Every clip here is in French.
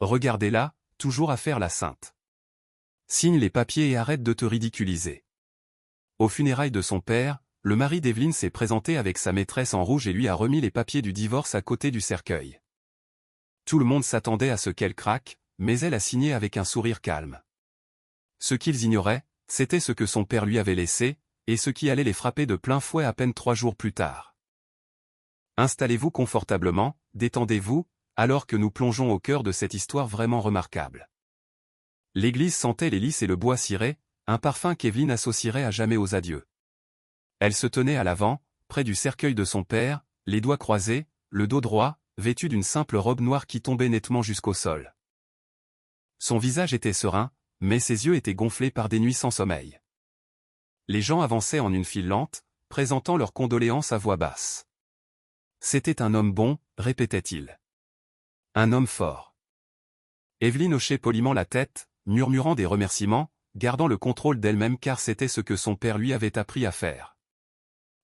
regardez-la, toujours à faire la sainte. Signe les papiers et arrête de te ridiculiser. Aux funérailles de son père, le mari d'Evelyne s'est présenté avec sa maîtresse en rouge et lui a remis les papiers du divorce à côté du cercueil. Tout le monde s'attendait à ce qu'elle craque, mais elle a signé avec un sourire calme. Ce qu'ils ignoraient, c'était ce que son père lui avait laissé, et ce qui allait les frapper de plein fouet à peine 3 jours plus tard. Installez-vous confortablement, détendez-vous, alors que nous plongeons au cœur de cette histoire vraiment remarquable. L'église sentait les lys et le bois ciré, un parfum qu'Evelyne associerait à jamais aux adieux. Elle se tenait à l'avant, près du cercueil de son père, les doigts croisés, le dos droit, vêtue d'une simple robe noire qui tombait nettement jusqu'au sol. Son visage était serein, mais ses yeux étaient gonflés par des nuits sans sommeil. Les gens avançaient en une file lente, présentant leurs condoléances à voix basse. C'était un homme bon, répétait-il. Un homme fort. Evelyne hochait poliment la tête, murmurant des remerciements, gardant le contrôle d'elle-même car c'était ce que son père lui avait appris à faire.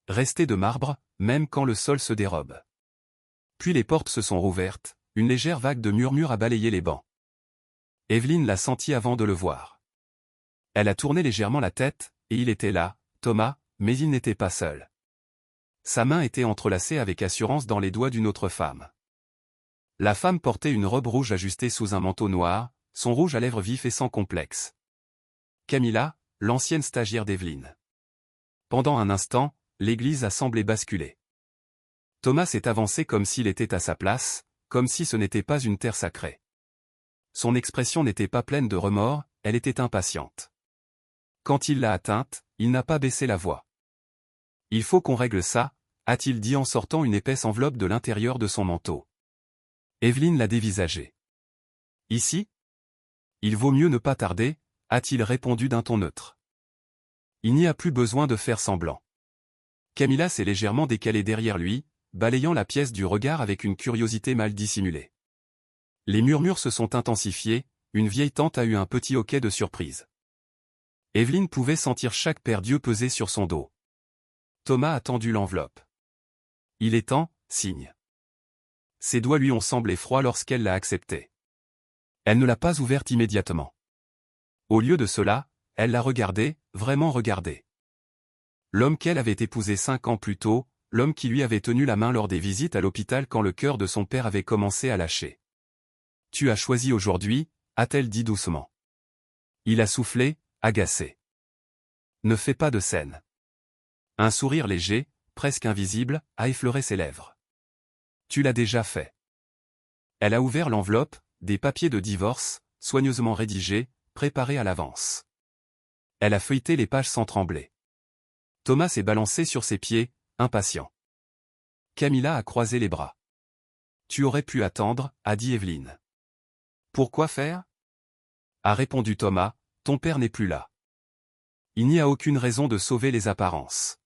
Rester de marbre, même quand le sol se dérobe. Puis les portes se sont rouvertes, une légère vague de murmures a balayé les bancs. Evelyne l'a senti avant de le voir. Elle a tourné légèrement la tête, et il était là, Thomas, mais il n'était pas seul. Sa main était entrelacée avec assurance dans les doigts d'une autre femme. La femme portait une robe rouge ajustée sous un manteau noir, son rouge à lèvres vif et sans complexe. Camilla, l'ancienne stagiaire d'Evelyne. Pendant un instant, l'église a semblé basculer. Thomas s'est avancé comme s'il était à sa place, comme si ce n'était pas une terre sacrée. Son expression n'était pas pleine de remords, elle était impatiente. Quand il l'a atteinte, il n'a pas baissé la voix. « Il faut qu'on règle ça », a-t-il dit en sortant une épaisse enveloppe de l'intérieur de son manteau. Evelyne l'a dévisagé. « Ici ? Il vaut mieux ne pas tarder », a-t-il répondu d'un ton neutre. Il n'y a plus besoin de faire semblant. Camilla s'est légèrement décalée derrière lui, balayant la pièce du regard avec une curiosité mal dissimulée. Les murmures se sont intensifiés, une vieille tante a eu un petit hoquet de surprise. Evelyne pouvait sentir chaque paire d'yeux peser sur son dos. Thomas a tendu l'enveloppe. « Il est temps, signe. » Ses doigts lui ont semblé froids lorsqu'elle l'a accepté. Elle ne l'a pas ouverte immédiatement. Au lieu de cela, elle l'a regardé, vraiment regardé. L'homme qu'elle avait épousé 5 ans plus tôt, l'homme qui lui avait tenu la main lors des visites à l'hôpital quand le cœur de son père avait commencé à lâcher. « Tu as choisi aujourd'hui », a-t-elle dit doucement. Il a soufflé, agacé. « Ne fais pas de scène. » Un sourire léger, presque invisible, a effleuré ses lèvres. « Tu l'as déjà fait. » Elle a ouvert l'enveloppe, des papiers de divorce, soigneusement rédigés, préparés à l'avance. Elle a feuilleté les pages sans trembler. Thomas s'est balancé sur ses pieds, impatient. Camilla a croisé les bras. « Tu aurais pu attendre, » a dit Evelyne. « Pourquoi faire ?» a répondu Thomas, « Ton père n'est plus là. » Il n'y a aucune raison de sauver les apparences.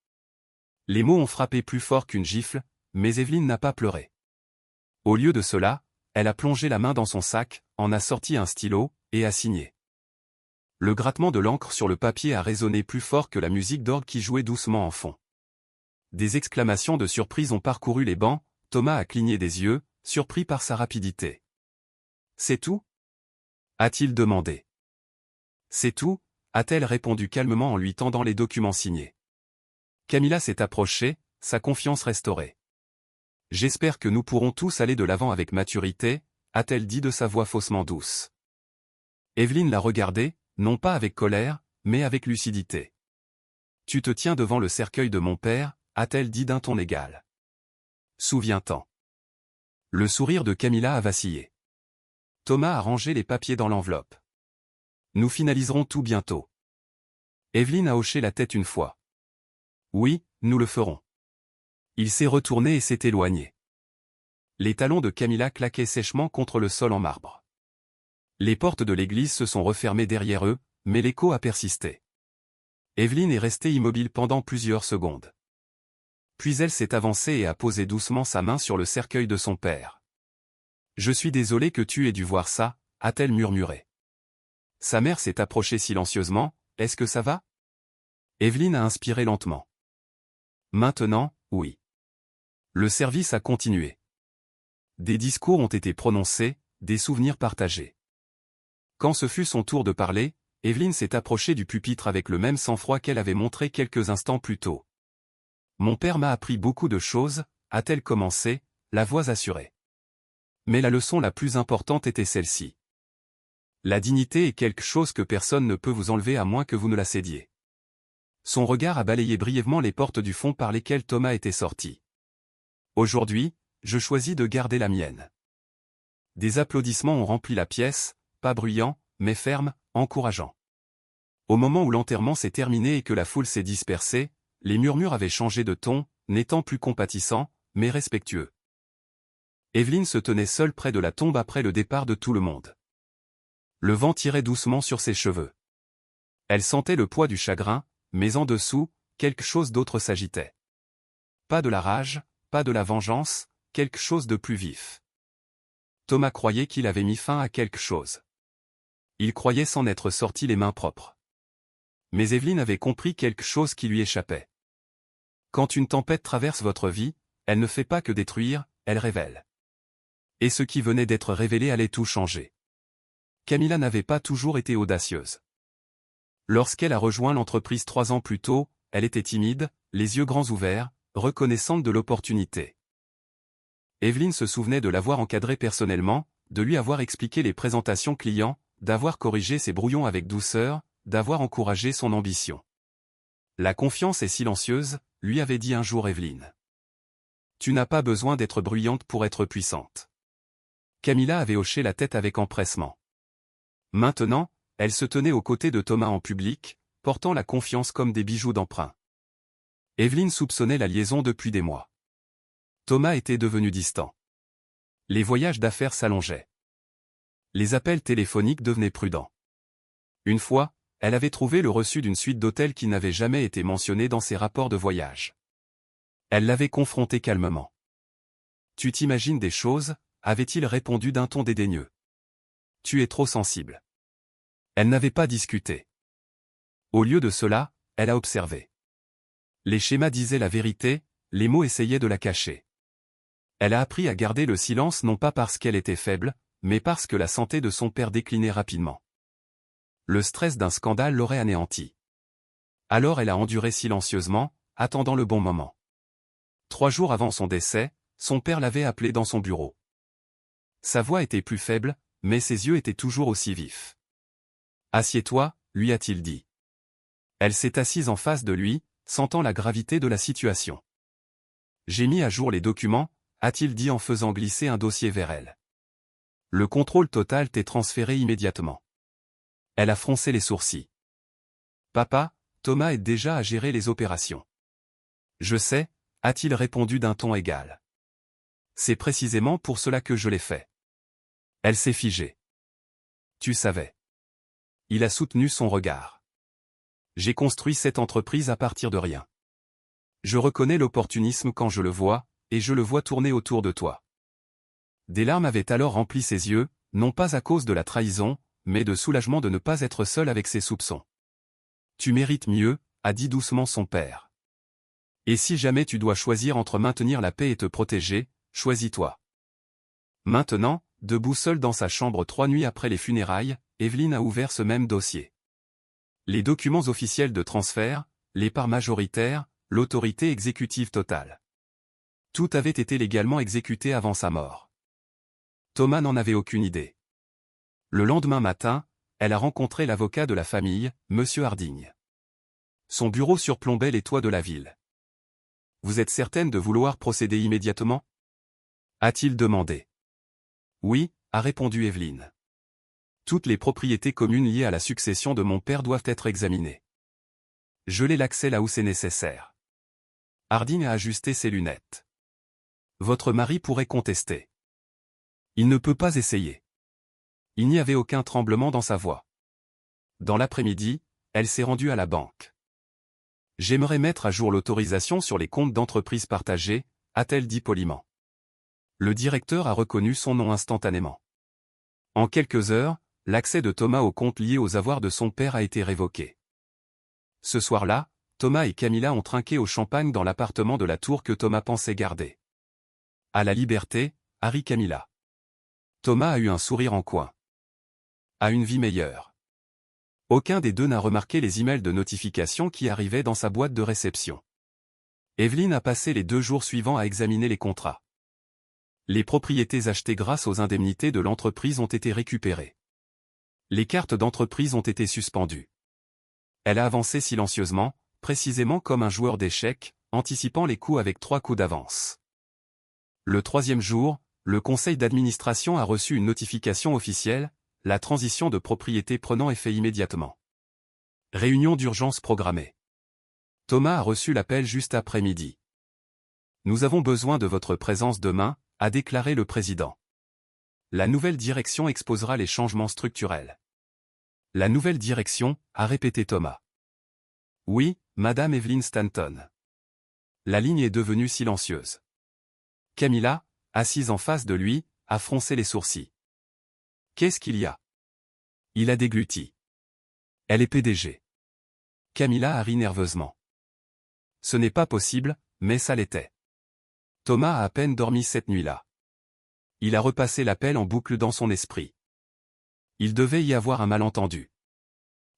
Les mots ont frappé plus fort qu'une gifle, mais Evelyne n'a pas pleuré. Au lieu de cela, elle a plongé la main dans son sac, en a sorti un stylo, et a signé. Le grattement de l'encre sur le papier a résonné plus fort que la musique d'orgue qui jouait doucement en fond. Des exclamations de surprise ont parcouru les bancs, Thomas a cligné des yeux, surpris par sa rapidité. « C'est tout » a-t-il demandé. « C'est tout » a-t-elle répondu calmement en lui tendant les documents signés. Camilla s'est approchée, sa confiance restaurée. « J'espère que nous pourrons tous aller de l'avant avec maturité » a-t-elle dit de sa voix faussement douce. Evelyne l'a regardée, non pas avec colère, mais avec lucidité. « Tu te tiens devant le cercueil de mon père » a-t-elle dit d'un ton égal. « Souviens-t'en. » Le sourire de Camilla a vacillé. Thomas a rangé les papiers dans l'enveloppe. « Nous finaliserons tout bientôt. » Evelyne a hoché la tête une fois. « Oui, nous le ferons. » Il s'est retourné et s'est éloigné. Les talons de Camilla claquaient sèchement contre le sol en marbre. Les portes de l'église se sont refermées derrière eux, mais l'écho a persisté. Evelyne est restée immobile pendant plusieurs secondes. Puis elle s'est avancée et a posé doucement sa main sur le cercueil de son père. « Je suis désolée que tu aies dû voir ça » a-t-elle murmuré. Sa mère s'est approchée silencieusement. « Est-ce que ça va ?» Evelyne a inspiré lentement. « Maintenant, oui. » Le service a continué. Des discours ont été prononcés, des souvenirs partagés. Quand ce fut son tour de parler, Evelyne s'est approchée du pupitre avec le même sang-froid qu'elle avait montré quelques instants plus tôt. Mon père m'a appris beaucoup de choses, a-t-elle commencé, la voix assurée. Mais la leçon la plus importante était celle-ci. La dignité est quelque chose que personne ne peut vous enlever à moins que vous ne la cédiez. Son regard a balayé brièvement les portes du fond par lesquelles Thomas était sorti. Aujourd'hui, je choisis de garder la mienne. Des applaudissements ont rempli la pièce, pas bruyants, mais fermes, encourageants. Au moment où l'enterrement s'est terminé et que la foule s'est dispersée, les murmures avaient changé de ton, n'étant plus compatissants, mais respectueux. Evelyne se tenait seule près de la tombe après le départ de tout le monde. Le vent tirait doucement sur ses cheveux. Elle sentait le poids du chagrin, mais en dessous, quelque chose d'autre s'agitait. Pas de la rage, pas de la vengeance, quelque chose de plus vif. Thomas croyait qu'il avait mis fin à quelque chose. Il croyait s'en être sorti les mains propres. Mais Evelyne avait compris quelque chose qui lui échappait. Quand une tempête traverse votre vie, elle ne fait pas que détruire, elle révèle. Et ce qui venait d'être révélé allait tout changer. Camilla n'avait pas toujours été audacieuse. Lorsqu'elle a rejoint l'entreprise 3 ans plus tôt, elle était timide, les yeux grands ouverts, reconnaissante de l'opportunité. Evelyne se souvenait de l'avoir encadré personnellement, de lui avoir expliqué les présentations clients, d'avoir corrigé ses brouillons avec douceur, d'avoir encouragé son ambition. La confiance est silencieuse, lui avait dit un jour Evelyne. Tu n'as pas besoin d'être bruyante pour être puissante. Camilla avait hoché la tête avec empressement. Maintenant, elle se tenait aux côtés de Thomas en public, portant la confiance comme des bijoux d'emprunt. Evelyne soupçonnait la liaison depuis des mois. Thomas était devenu distant. Les voyages d'affaires s'allongeaient. Les appels téléphoniques devenaient prudents. Une fois, elle avait trouvé le reçu d'une suite d'hôtels qui n'avait jamais été mentionné dans ses rapports de voyage. Elle l'avait confronté calmement. « Tu t'imagines des choses ?» avait-il répondu d'un ton dédaigneux. « Tu es trop sensible. » Elle n'avait pas discuté. Au lieu de cela, elle a observé. Les schémas disaient la vérité, les mots essayaient de la cacher. Elle a appris à garder le silence non pas parce qu'elle était faible, mais parce que la santé de son père déclinait rapidement. Le stress d'un scandale l'aurait anéanti. Alors elle a enduré silencieusement, attendant le bon moment. 3 jours avant son décès, son père l'avait appelé dans son bureau. Sa voix était plus faible, mais ses yeux étaient toujours aussi vifs. « Assieds-toi » lui a-t-il dit. Elle s'est assise en face de lui, sentant la gravité de la situation. « J'ai mis à jour les documents » a-t-il dit en faisant glisser un dossier vers elle. « Le contrôle total t'est transféré immédiatement. » Elle a froncé les sourcils. « Papa, Thomas aide déjà à gérer les opérations. »« Je sais » a-t-il répondu d'un ton égal. « C'est précisément pour cela que je l'ai fait. » Elle s'est figée. « Tu savais. » Il a soutenu son regard. « J'ai construit cette entreprise à partir de rien. Je reconnais l'opportunisme quand je le vois, et je le vois tourner autour de toi. » Des larmes avaient alors rempli ses yeux, non pas à cause de la trahison, mais de soulagement de ne pas être seul avec ses soupçons. « Tu mérites mieux » a dit doucement son père. « Et si jamais tu dois choisir entre maintenir la paix et te protéger, choisis-toi. » Maintenant, debout seule dans sa chambre 3 nuits après les funérailles, Evelyne a ouvert ce même dossier. Les documents officiels de transfert, les parts majoritaires, l'autorité exécutive totale. Tout avait été légalement exécuté avant sa mort. Thomas n'en avait aucune idée. Le lendemain matin, elle a rencontré l'avocat de la famille, M. Harding. Son bureau surplombait les toits de la ville. « Vous êtes certaine de vouloir procéder immédiatement » a-t-il demandé. « Oui » a répondu Evelyne. « Toutes les propriétés communes liées à la succession de mon père doivent être examinées. Je l'ai l'accès là où c'est nécessaire. » Harding a ajusté ses lunettes. « Votre mari pourrait contester. Il ne peut pas essayer. » Il n'y avait aucun tremblement dans sa voix. Dans l'après-midi, elle s'est rendue à la banque. « J'aimerais mettre à jour l'autorisation sur les comptes d'entreprise partagés » a-t-elle dit poliment. Le directeur a reconnu son nom instantanément. En quelques heures, l'accès de Thomas aux comptes liés aux avoirs de son père a été révoqué. Ce soir-là, Thomas et Camilla ont trinqué au champagne dans l'appartement de la tour que Thomas pensait garder. À la liberté, Harry Camilla. Thomas a eu un sourire en coin. A une vie meilleure. Aucun des deux n'a remarqué les emails de notification qui arrivaient dans sa boîte de réception. Evelyne a passé les 2 jours suivants à examiner les contrats. Les propriétés achetées grâce aux indemnités de l'entreprise ont été récupérées. Les cartes d'entreprise ont été suspendues. Elle a avancé silencieusement, précisément comme un joueur d'échecs, anticipant les coups avec 3 coups d'avance. Le 3e jour, le conseil d'administration a reçu une notification officielle, la transition de propriété prenant effet immédiatement. Réunion d'urgence programmée. Thomas a reçu l'appel juste après midi. Nous avons besoin de votre présence demain, a déclaré le président. La nouvelle direction exposera les changements structurels. La nouvelle direction, a répété Thomas. Oui, Madame Evelyn Stanton. La ligne est devenue silencieuse. Camilla, assise en face de lui, a froncé les sourcils. Qu'est-ce qu'il y a? Il a dégluti. Elle est PDG. Camilla a ri nerveusement. Ce n'est pas possible, mais ça l'était. Thomas a à peine dormi cette nuit-là. Il a repassé l'appel en boucle dans son esprit. Il devait y avoir un malentendu.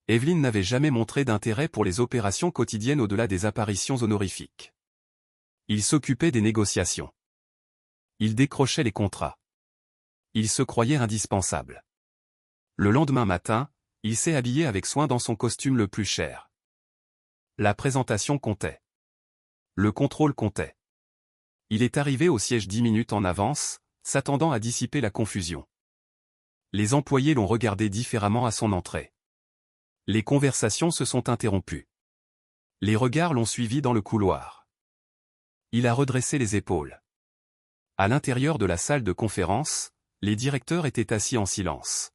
Evelyne n'avait jamais montré d'intérêt pour les opérations quotidiennes au-delà des apparitions honorifiques. Il s'occupait des négociations. Il décrochait les contrats. Il se croyait indispensable. Le lendemain matin, il s'est habillé avec soin dans son costume le plus cher. La présentation comptait. Le contrôle comptait. Il est arrivé au siège 10 minutes en avance, s'attendant à dissiper la confusion. Les employés l'ont regardé différemment à son entrée. Les conversations se sont interrompues. Les regards l'ont suivi dans le couloir. Il a redressé les épaules. À l'intérieur de la salle de conférence, les directeurs étaient assis en silence.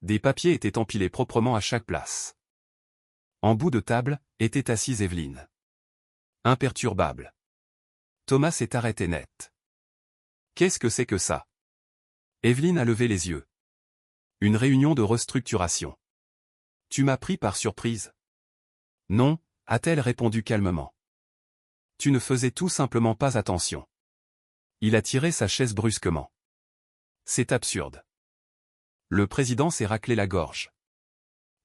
Des papiers étaient empilés proprement à chaque place. En bout de table, était assise Evelyne. Imperturbable. Thomas s'est arrêté net. Qu'est-ce que c'est que ça? Evelyne a levé les yeux. Une réunion de restructuration. Tu m'as pris par surprise. Non, a-t-elle répondu calmement. Tu ne faisais tout simplement pas attention. Il a tiré sa chaise brusquement. C'est absurde. Le président s'est raclé la gorge.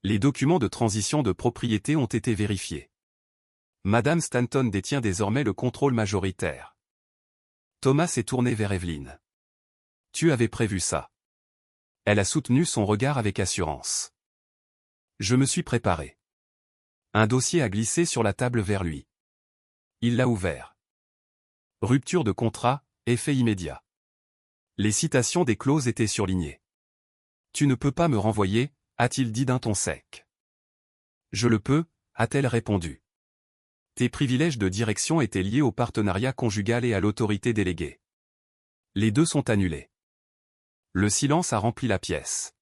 Les documents de transition de propriété ont été vérifiés. Madame Stanton détient désormais le contrôle majoritaire. Thomas s'est tourné vers Evelyne. Tu avais prévu ça. Elle a soutenu son regard avec assurance. Je me suis préparé. Un dossier a glissé sur la table vers lui. Il l'a ouvert. Rupture de contrat, effet immédiat. Les citations des clauses étaient surlignées. Tu ne peux pas me renvoyer, a-t-il dit d'un ton sec. Je le peux, a-t-elle répondu. Tes privilèges de direction étaient liés au partenariat conjugal et à l'autorité déléguée. Les deux sont annulés. Le silence a rempli la pièce.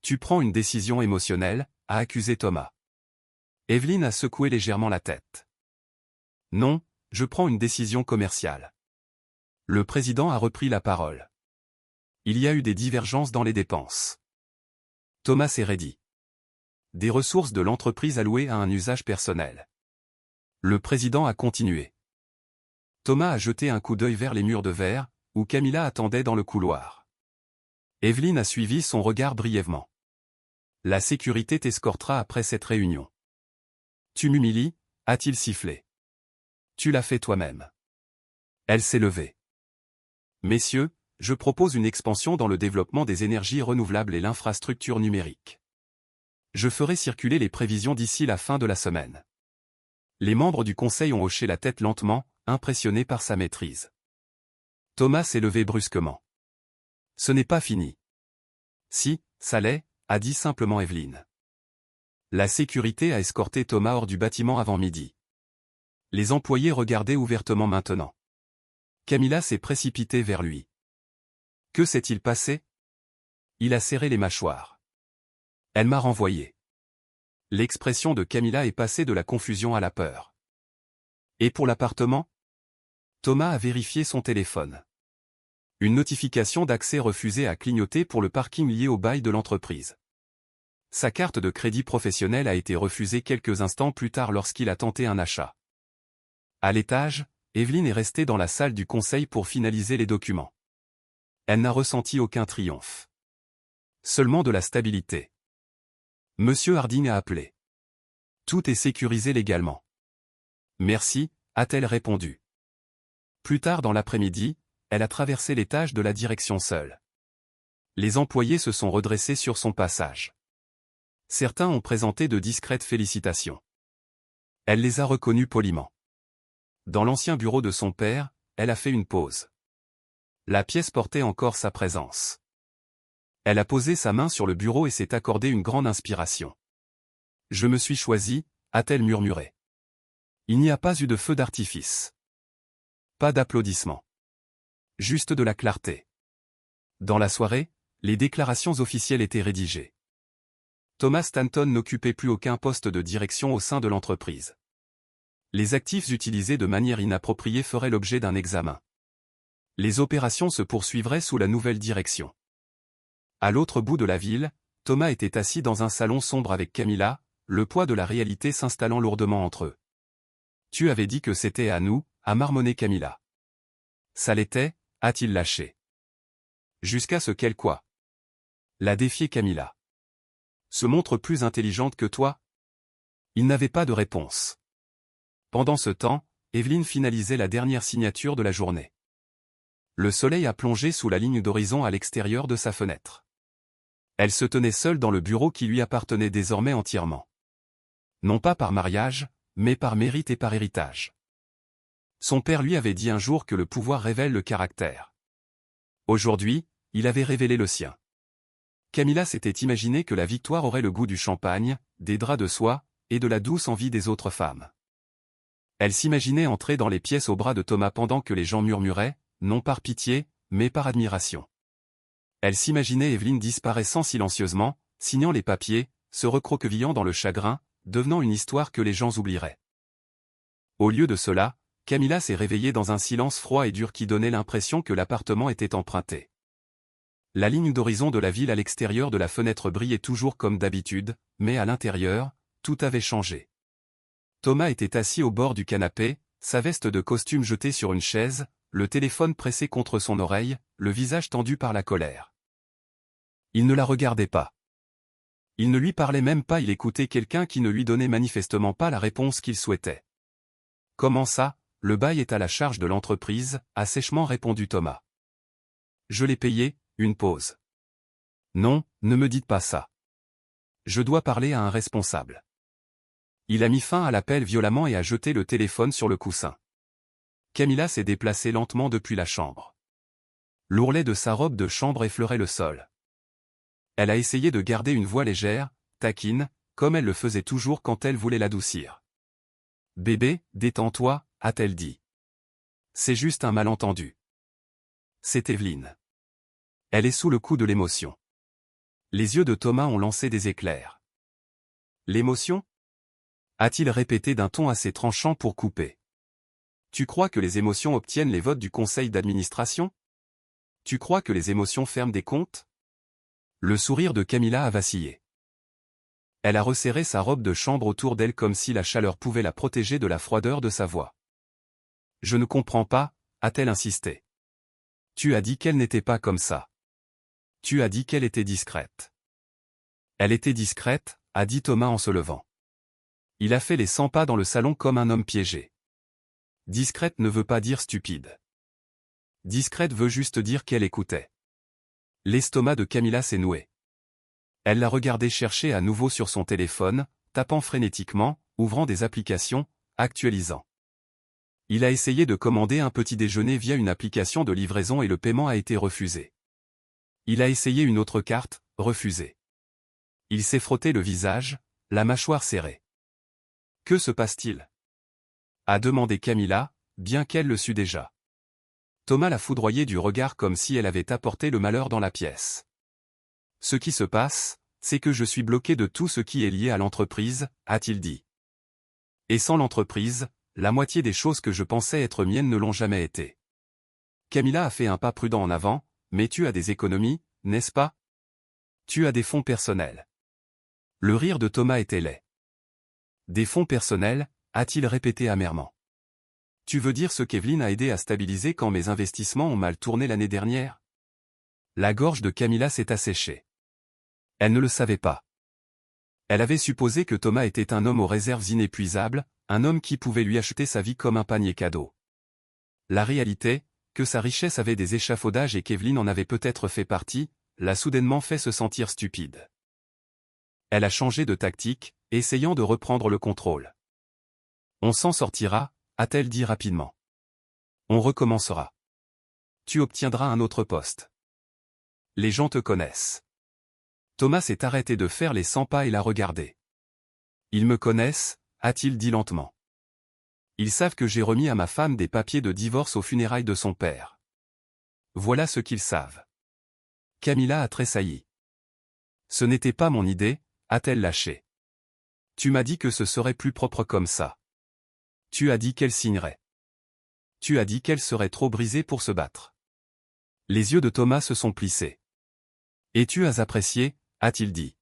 Tu prends une décision émotionnelle, a accusé Thomas. Evelyne a secoué légèrement la tête. Non, je prends une décision commerciale. Le président a repris la parole. Il y a eu des divergences dans les dépenses. Thomas s'est raidi. Des ressources de l'entreprise allouées à un usage personnel. Le président a continué. Thomas a jeté un coup d'œil vers les murs de verre, où Camilla attendait dans le couloir. Evelyne a suivi son regard brièvement. La sécurité t'escortera après cette réunion. Tu m'humilies, a-t-il sifflé. Tu l'as fait toi-même. Elle s'est levée. Messieurs, je propose une expansion dans le développement des énergies renouvelables et l'infrastructure numérique. Je ferai circuler les prévisions d'ici la fin de la semaine. Les membres du conseil ont hoché la tête lentement, impressionnés par sa maîtrise. Thomas s'est levé brusquement. Ce n'est pas fini. Si, ça l'est, a dit simplement Evelyne. La sécurité a escorté Thomas hors du bâtiment avant midi. Les employés regardaient ouvertement maintenant. Camilla s'est précipitée vers lui. Que s'est-il passé? Il a serré les mâchoires. Elle m'a renvoyé. L'expression de Camilla est passée de la confusion à la peur. Et pour l'appartement? Thomas a vérifié son téléphone. Une notification d'accès refusée a clignoté pour le parking lié au bail de l'entreprise. Sa carte de crédit professionnel a été refusée quelques instants plus tard lorsqu'il a tenté un achat. À l'étage, Evelyne est restée dans la salle du conseil pour finaliser les documents. Elle n'a ressenti aucun triomphe. Seulement de la stabilité. Monsieur Harding a appelé. Tout est sécurisé légalement. Merci, a-t-elle répondu. Plus tard dans l'après-midi, elle a traversé l'étage de la direction seule. Les employés se sont redressés sur son passage. Certains ont présenté de discrètes félicitations. Elle les a reconnus poliment. Dans l'ancien bureau de son père, elle a fait une pause. La pièce portait encore sa présence. Elle a posé sa main sur le bureau et s'est accordé une grande inspiration. « Je me suis choisi », a-t-elle murmuré. Il n'y a pas eu de feu d'artifice. Pas d'applaudissements. Juste de la clarté. Dans la soirée, les déclarations officielles étaient rédigées. Thomas Stanton n'occupait plus aucun poste de direction au sein de l'entreprise. Les actifs utilisés de manière inappropriée feraient l'objet d'un examen. Les opérations se poursuivraient sous la nouvelle direction. À l'autre bout de la ville, Thomas était assis dans un salon sombre avec Camilla, le poids de la réalité s'installant lourdement entre eux. « Tu avais dit que c'était à nous », a marmonné Camilla. « Ça l'était », a-t-il lâché. Jusqu'à ce qu'elle quoi? L'a défié Camilla. Se montre plus intelligente que toi? Il n'avait pas de réponse. Pendant ce temps, Evelyn finalisait la dernière signature de la journée. Le soleil a plongé sous la ligne d'horizon à l'extérieur de sa fenêtre. Elle se tenait seule dans le bureau qui lui appartenait désormais entièrement. Non pas par mariage, mais par mérite et par héritage. Son père lui avait dit un jour que le pouvoir révèle le caractère. Aujourd'hui, il avait révélé le sien. Camilla s'était imaginé que la victoire aurait le goût du champagne, des draps de soie, et de la douce envie des autres femmes. Elle s'imaginait entrer dans les pièces au bras de Thomas pendant que les gens murmuraient, non par pitié, mais par admiration. Elle s'imaginait Evelyn disparaissant silencieusement, signant les papiers, se recroquevillant dans le chagrin, devenant une histoire que les gens oublieraient. Au lieu de cela, Camilla s'est réveillée dans un silence froid et dur qui donnait l'impression que l'appartement était emprunté. La ligne d'horizon de la ville à l'extérieur de la fenêtre brillait toujours comme d'habitude, mais à l'intérieur, tout avait changé. Thomas était assis au bord du canapé, sa veste de costume jetée sur une chaise, le téléphone pressé contre son oreille, le visage tendu par la colère. Il ne la regardait pas. Il ne lui parlait même pas, il écoutait quelqu'un qui ne lui donnait manifestement pas la réponse qu'il souhaitait. « Comment ça, le bail est à la charge de l'entreprise » a sèchement répondu Thomas. « Je l'ai payé, » une pause. « Non, ne me dites pas ça. Je dois parler à un responsable. » Il a mis fin à l'appel violemment et a jeté le téléphone sur le coussin. Camilla s'est déplacée lentement depuis la chambre. L'ourlet de sa robe de chambre effleurait le sol. Elle a essayé de garder une voix légère, taquine, comme elle le faisait toujours quand elle voulait l'adoucir. « Bébé, détends-toi » a-t-elle dit. « C'est juste un malentendu. » C'est Evelyn. Elle est sous le coup de l'émotion. Les yeux de Thomas ont lancé des éclairs. « L'émotion » a-t-il répété d'un ton assez tranchant pour couper. « Tu crois que les émotions obtiennent les votes du conseil d'administration? Tu crois que les émotions ferment des comptes ?» Le sourire de Camilla a vacillé. Elle a resserré sa robe de chambre autour d'elle comme si la chaleur pouvait la protéger de la froideur de sa voix. « Je ne comprends pas » a-t-elle insisté. « Tu as dit qu'elle n'était pas comme ça. Tu as dit qu'elle était discrète. » Elle était discrète, a dit Thomas en se levant. Il a fait les 100 pas dans le salon comme un homme piégé. Discrète ne veut pas dire stupide. Discrète veut juste dire qu'elle écoutait. L'estomac de Camilla s'est noué. Elle l'a regardé chercher à nouveau sur son téléphone, tapant frénétiquement, ouvrant des applications, actualisant. Il a essayé de commander un petit déjeuner via une application de livraison et le paiement a été refusé. Il a essayé une autre carte, refusée. Il s'est frotté le visage, la mâchoire serrée. Que se passe-t-il? A demandé Camilla, bien qu'elle le sût déjà. Thomas l'a foudroyée du regard comme si elle avait apporté le malheur dans la pièce. Ce qui se passe, c'est que je suis bloqué de tout ce qui est lié à l'entreprise, a-t-il dit. Et sans l'entreprise, la moitié des choses que je pensais être miennes ne l'ont jamais été. Camilla a fait un pas prudent en avant, mais tu as des économies, n'est-ce pas? Tu as des fonds personnels. Le rire de Thomas était laid. Des fonds personnels, a-t-il répété amèrement. Tu veux dire ce qu'Evelyn a aidé à stabiliser quand mes investissements ont mal tourné l'année dernière? La gorge de Camilla s'est asséchée. Elle ne le savait pas. Elle avait supposé que Thomas était un homme aux réserves inépuisables, un homme qui pouvait lui acheter sa vie comme un panier cadeau. La réalité, que sa richesse avait des échafaudages et qu'Evelyn en avait peut-être fait partie, l'a soudainement fait se sentir stupide. Elle a changé de tactique, essayant de reprendre le contrôle. On s'en sortira, a-t-elle dit rapidement. On recommencera. Tu obtiendras un autre poste. Les gens te connaissent. Thomas s'est arrêté de faire les 100 pas et l'a regardé. Ils me connaissent, a-t-il dit lentement. Ils savent que j'ai remis à ma femme des papiers de divorce aux funérailles de son père. Voilà ce qu'ils savent. Camilla a tressailli. Ce n'était pas mon idée, a-t-elle lâché. Tu m'as dit que ce serait plus propre comme ça. Tu as dit qu'elle signerait. Tu as dit qu'elle serait trop brisée pour se battre. Les yeux de Thomas se sont plissés. Et tu as apprécié, a-t-il dit.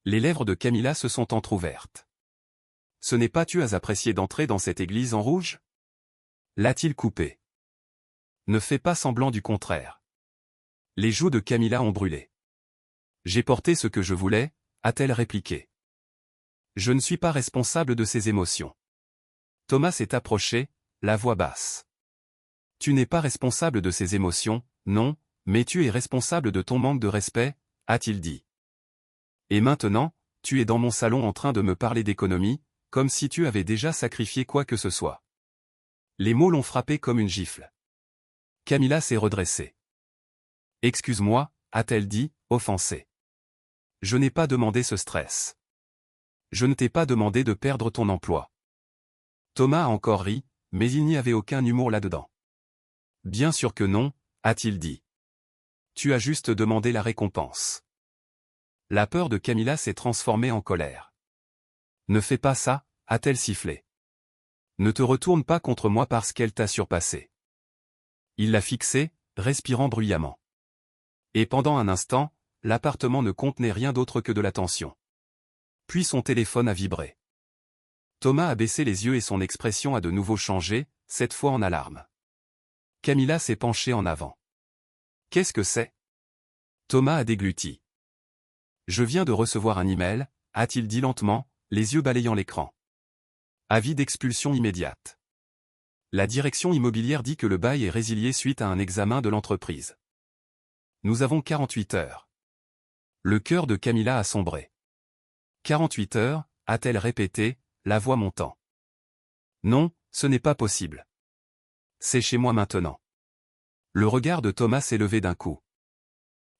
Les lèvres de Camilla se sont entr'ouvertes. Ce n'est pas tu as apprécié d'entrer dans cette église en rouge? L'a-t-il coupé. Ne fais pas semblant du contraire. Les joues de Camilla ont brûlé. J'ai porté ce que je voulais, a-t-elle répliqué. Je ne suis pas responsable de ses émotions. Thomas s'est approché, la voix basse. Tu n'es pas responsable de ses émotions, non, mais tu es responsable de ton manque de respect, a-t-il dit. Et maintenant, tu es dans mon salon en train de me parler d'économie, comme si tu avais déjà sacrifié quoi que ce soit. Les mots l'ont frappé comme une gifle. Camilla s'est redressée. Excuse-moi, a-t-elle dit, offensée. Je n'ai pas demandé ce stress. Je ne t'ai pas demandé de perdre ton emploi. Thomas a encore ri, mais il n'y avait aucun humour là-dedans. Bien sûr que non, a-t-il dit. Tu as juste demandé la récompense. La peur de Camilla s'est transformée en colère. Ne fais pas ça, a-t-elle sifflé. Ne te retourne pas contre moi parce qu'elle t'a surpassé. Il l'a fixée, respirant bruyamment. Et pendant un instant, l'appartement ne contenait rien d'autre que de la tension. Puis son téléphone a vibré. Thomas a baissé les yeux et son expression a de nouveau changé, cette fois en alarme. Camilla s'est penchée en avant. Qu'est-ce que c'est? Thomas a dégluti. Je viens de recevoir un email, a-t-il dit lentement, les yeux balayant l'écran. Avis d'expulsion immédiate. La direction immobilière dit que le bail est résilié suite à un examen de l'entreprise. Nous avons 48 heures. Le cœur de Camilla a sombré. 48 heures, a-t-elle répété, la voix montant. Non, ce n'est pas possible. C'est chez moi maintenant. Le regard de Thomas s'est levé d'un coup.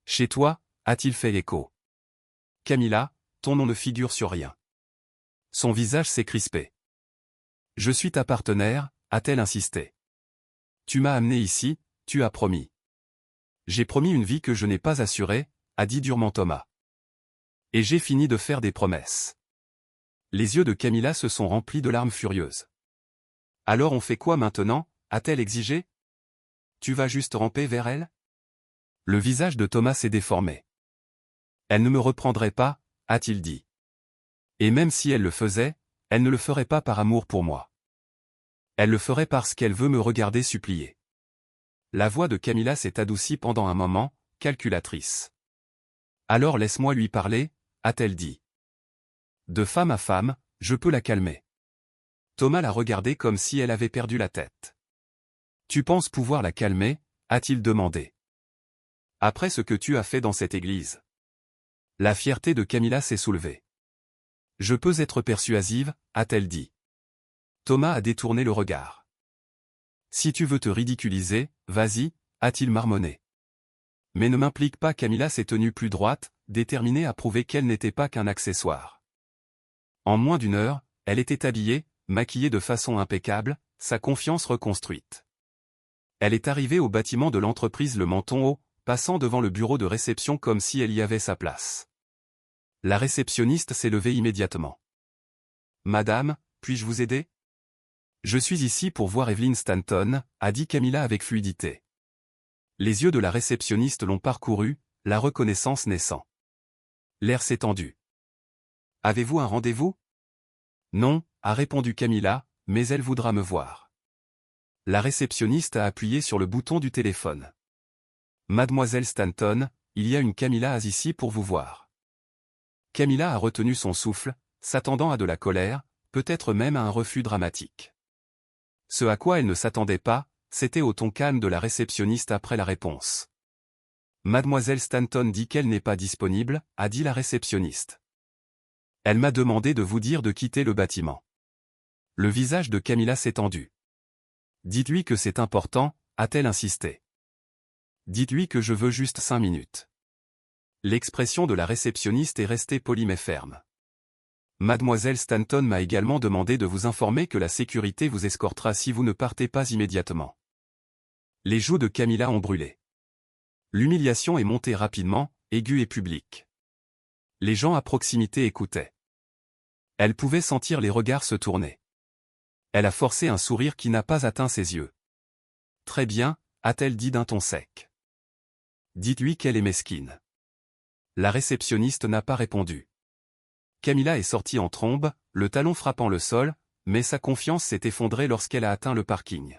Chez toi, a-t-il fait écho. Camilla, ton nom ne figure sur rien. Son visage s'est crispé. Je suis ta partenaire, a-t-elle insisté. Tu m'as amené ici, tu as promis. J'ai promis une vie que je n'ai pas assurée, a dit durement Thomas. Et j'ai fini de faire des promesses. Les yeux de Camilla se sont remplis de larmes furieuses. Alors on fait quoi maintenant, a-t-elle exigé. Tu vas juste ramper vers elle? Le visage de Thomas s'est déformé. Elle ne me reprendrait pas, a-t-il dit. Et même si elle le faisait, elle ne le ferait pas par amour pour moi. Elle le ferait parce qu'elle veut me regarder supplier. La voix de Camilla s'est adoucie pendant un moment, calculatrice. Alors laisse-moi lui parler, a-t-elle dit. De femme à femme, je peux la calmer. Thomas l'a regardée comme si elle avait perdu la tête. Tu penses pouvoir la calmer, a-t-il demandé. Après ce que tu as fait dans cette église. La fierté de Camilla s'est soulevée. Je peux être persuasive, a-t-elle dit. Thomas a détourné le regard. Si tu veux te ridiculiser, vas-y, a-t-il marmonné. Mais ne m'implique pas. Camilla s'est tenue plus droite, déterminée à prouver qu'elle n'était pas qu'un accessoire. En moins d'une heure, elle était habillée, maquillée de façon impeccable, sa confiance reconstruite. Elle est arrivée au bâtiment de l'entreprise le menton haut, passant devant le bureau de réception comme si elle y avait sa place. La réceptionniste s'est levée immédiatement. Madame, puis-je vous aider? Je suis ici pour voir Evelyn Stanton, a dit Camilla avec fluidité. Les yeux de la réceptionniste l'ont parcouru, la reconnaissance naissant. L'air s'est tendu. Avez-vous un rendez-vous? Non, a répondu Camilla, mais elle voudra me voir. La réceptionniste a appuyé sur le bouton du téléphone. Mademoiselle Stanton, il y a une Camilla ici pour vous voir. Camilla a retenu son souffle, s'attendant à de la colère, peut-être même à un refus dramatique. Ce à quoi elle ne s'attendait pas, c'était au ton calme de la réceptionniste après la réponse. Mademoiselle Stanton dit qu'elle n'est pas disponible, a dit la réceptionniste. Elle m'a demandé de vous dire de quitter le bâtiment. Le visage de Camilla s'est tendu. Dites-lui que c'est important, a-t-elle insisté. Dites-lui que je veux juste 5 minutes. L'expression de la réceptionniste est restée polie mais ferme. Mademoiselle Stanton m'a également demandé de vous informer que la sécurité vous escortera si vous ne partez pas immédiatement. Les joues de Camilla ont brûlé. L'humiliation est montée rapidement, aiguë et publique. Les gens à proximité écoutaient. Elle pouvait sentir les regards se tourner. Elle a forcé un sourire qui n'a pas atteint ses yeux. Très bien, a-t-elle dit d'un ton sec. Dites-lui qu'elle est mesquine. La réceptionniste n'a pas répondu. Camilla est sortie en trombe, le talon frappant le sol, mais sa confiance s'est effondrée lorsqu'elle a atteint le parking.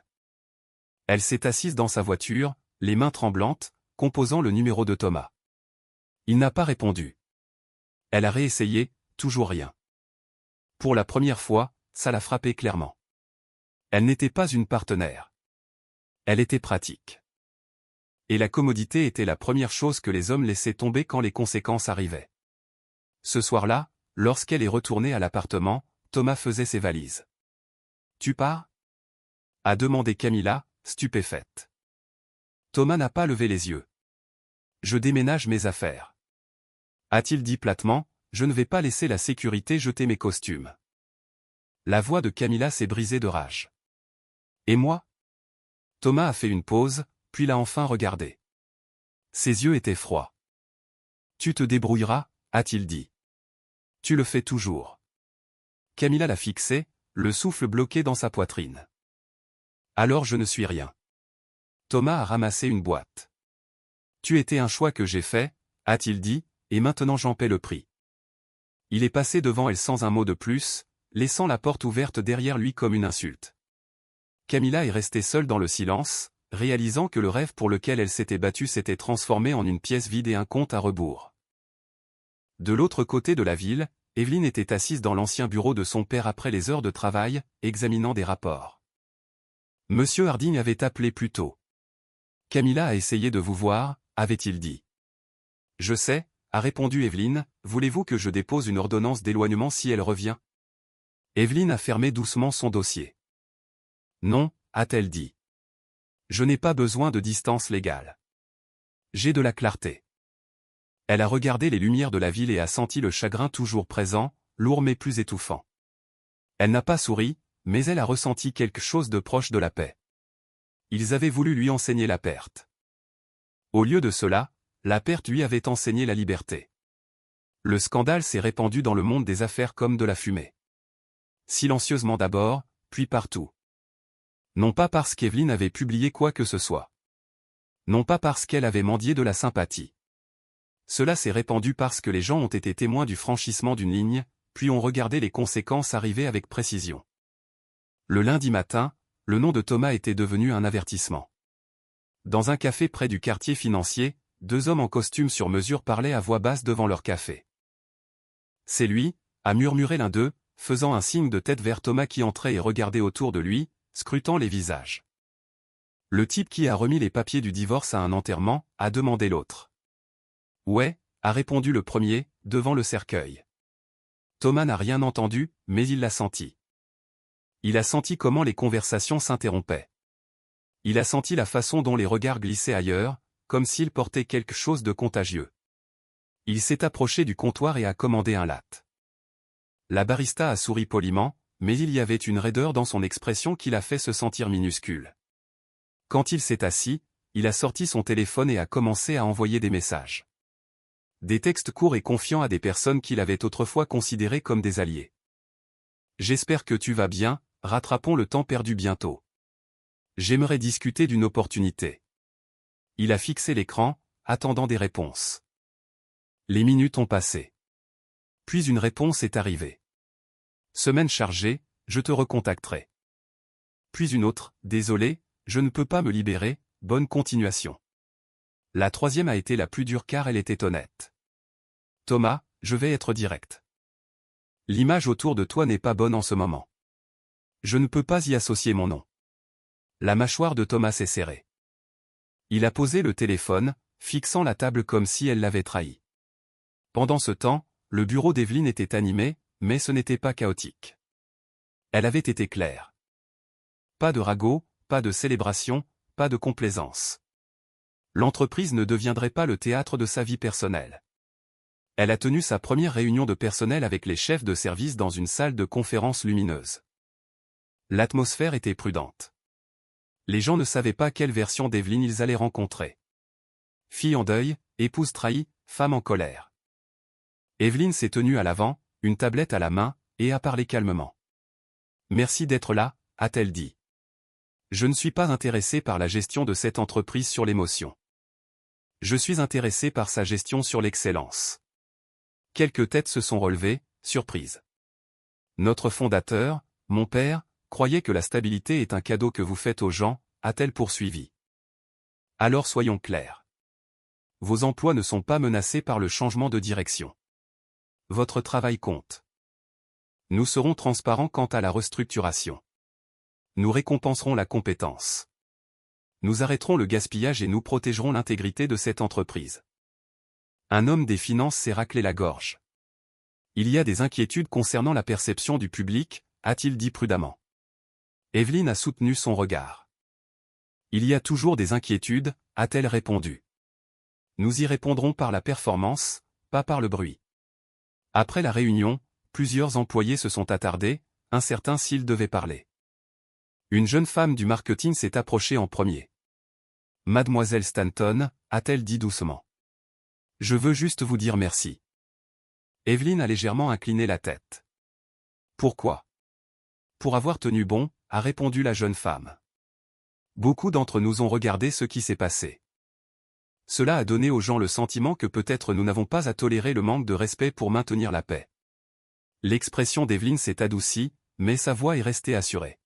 Elle s'est assise dans sa voiture, les mains tremblantes, composant le numéro de Thomas. Il n'a pas répondu. Elle a réessayé, toujours rien. Pour la première fois, ça l'a frappé clairement. Elle n'était pas une partenaire. Elle était pratique. Et la commodité était la première chose que les hommes laissaient tomber quand les conséquences arrivaient. Ce soir-là, lorsqu'elle est retournée à l'appartement, Thomas faisait ses valises. « Tu pars ?» a demandé Camilla, stupéfaite. Thomas n'a pas levé les yeux. « Je déménage mes affaires. » A-t-il dit platement, « Je ne vais pas laisser la sécurité jeter mes costumes. » La voix de Camilla s'est brisée de rage. « Et moi ?» Thomas a fait une pause, puis l'a enfin regardé. Ses yeux étaient froids. « Tu te débrouilleras, a-t-il dit. Tu le fais toujours. » Camilla l'a fixé, le souffle bloqué dans sa poitrine. « Alors je ne suis rien. » Thomas a ramassé une boîte. « Tu étais un choix que j'ai fait, a-t-il dit, et maintenant j'en paie le prix. » Il est passé devant elle sans un mot de plus, laissant la porte ouverte derrière lui comme une insulte. Camilla est restée seule dans le silence, réalisant que le rêve pour lequel elle s'était battue s'était transformé en une pièce vide et un compte à rebours. De l'autre côté de la ville, Evelyn était assise dans l'ancien bureau de son père après les heures de travail, examinant des rapports. Monsieur Harding avait appelé plus tôt. Camilla a essayé de vous voir, avait-il dit. Je sais, a répondu Evelyn, voulez-vous que je dépose une ordonnance d'éloignement si elle revient? Evelyn a fermé doucement son dossier. Non, a-t-elle dit. Je n'ai pas besoin de distance légale. J'ai de la clarté. Elle a regardé les lumières de la ville et a senti le chagrin toujours présent, lourd mais plus étouffant. Elle n'a pas souri, mais elle a ressenti quelque chose de proche de la paix. Ils avaient voulu lui enseigner la perte. Au lieu de cela, la perte lui avait enseigné la liberté. Le scandale s'est répandu dans le monde des affaires comme de la fumée. Silencieusement d'abord, puis partout. Non pas parce qu'Evelyn avait publié quoi que ce soit. Non pas parce qu'elle avait mendié de la sympathie. Cela s'est répandu parce que les gens ont été témoins du franchissement d'une ligne, puis ont regardé les conséquences arriver avec précision. Le lundi matin, le nom de Thomas était devenu un avertissement. Dans un café près du quartier financier, 2 hommes en costume sur mesure parlaient à voix basse devant leur café. « C'est lui » a murmuré l'un d'eux, faisant un signe de tête vers Thomas qui entrait et regardait autour de lui, scrutant les visages. « Le type qui a remis les papiers du divorce à un enterrement » a demandé l'autre. « Ouais » a répondu le premier, devant le cercueil. Thomas n'a rien entendu, mais il l'a senti. Il a senti comment les conversations s'interrompaient. Il a senti la façon dont les regards glissaient ailleurs, comme s'ils portaient quelque chose de contagieux. Il s'est approché du comptoir et a commandé un latte. La barista a souri poliment, mais il y avait une raideur dans son expression qui l'a fait se sentir minuscule. Quand il s'est assis, il a sorti son téléphone et a commencé à envoyer des messages. Des textes courts et confiants à des personnes qu'il avait autrefois considérées comme des alliés. « J'espère que tu vas bien, rattrapons le temps perdu bientôt. J'aimerais discuter d'une opportunité. » Il a fixé l'écran, attendant des réponses. Les minutes ont passé. Puis une réponse est arrivée. Semaine chargée, je te recontacterai. Puis une autre, désolé, je ne peux pas me libérer, bonne continuation. La troisième a été la plus dure car elle était honnête. Thomas, je vais être direct. L'image autour de toi n'est pas bonne en ce moment. Je ne peux pas y associer mon nom. La mâchoire de Thomas s'est serrée. Il a posé le téléphone, fixant la table comme si elle l'avait trahi. Pendant ce temps, le bureau d'Evelyne était animé, mais ce n'était pas chaotique. Elle avait été claire. Pas de ragot, pas de célébration, pas de complaisance. L'entreprise ne deviendrait pas le théâtre de sa vie personnelle. Elle a tenu sa première réunion de personnel avec les chefs de service dans une salle de conférence lumineuse. L'atmosphère était prudente. Les gens ne savaient pas quelle version d'Evelyne ils allaient rencontrer. Fille en deuil, épouse trahie, femme en colère. Evelyne s'est tenue à l'avant, une tablette à la main, et a parlé calmement. « Merci d'être là », a-t-elle dit. « Je ne suis pas intéressée par la gestion de cette entreprise sur l'émotion. Je suis intéressée par sa gestion sur l'excellence. » Quelques têtes se sont relevées, surprises. Notre fondateur, mon père, croyait que la stabilité est un cadeau que vous faites aux gens, a-t-elle poursuivi. Alors soyons clairs. Vos emplois ne sont pas menacés par le changement de direction. Votre travail compte. Nous serons transparents quant à la restructuration. Nous récompenserons la compétence. Nous arrêterons le gaspillage et nous protégerons l'intégrité de cette entreprise. Un homme des finances s'est raclé la gorge. Il y a des inquiétudes concernant la perception du public, a-t-il dit prudemment. Evelyne a soutenu son regard. Il y a toujours des inquiétudes, a-t-elle répondu. Nous y répondrons par la performance, pas par le bruit. Après la réunion, plusieurs employés se sont attardés, incertains s'ils devaient parler. Une jeune femme du marketing s'est approchée en premier. Mademoiselle Stanton, a-t-elle dit doucement. Je veux juste vous dire merci. Evelyne a légèrement incliné la tête. Pourquoi? Pour avoir tenu bon, a répondu la jeune femme. Beaucoup d'entre nous ont regardé ce qui s'est passé. Cela a donné aux gens le sentiment que peut-être nous n'avons pas à tolérer le manque de respect pour maintenir la paix. L'expression d'Evelyne s'est adoucie, mais sa voix est restée assurée.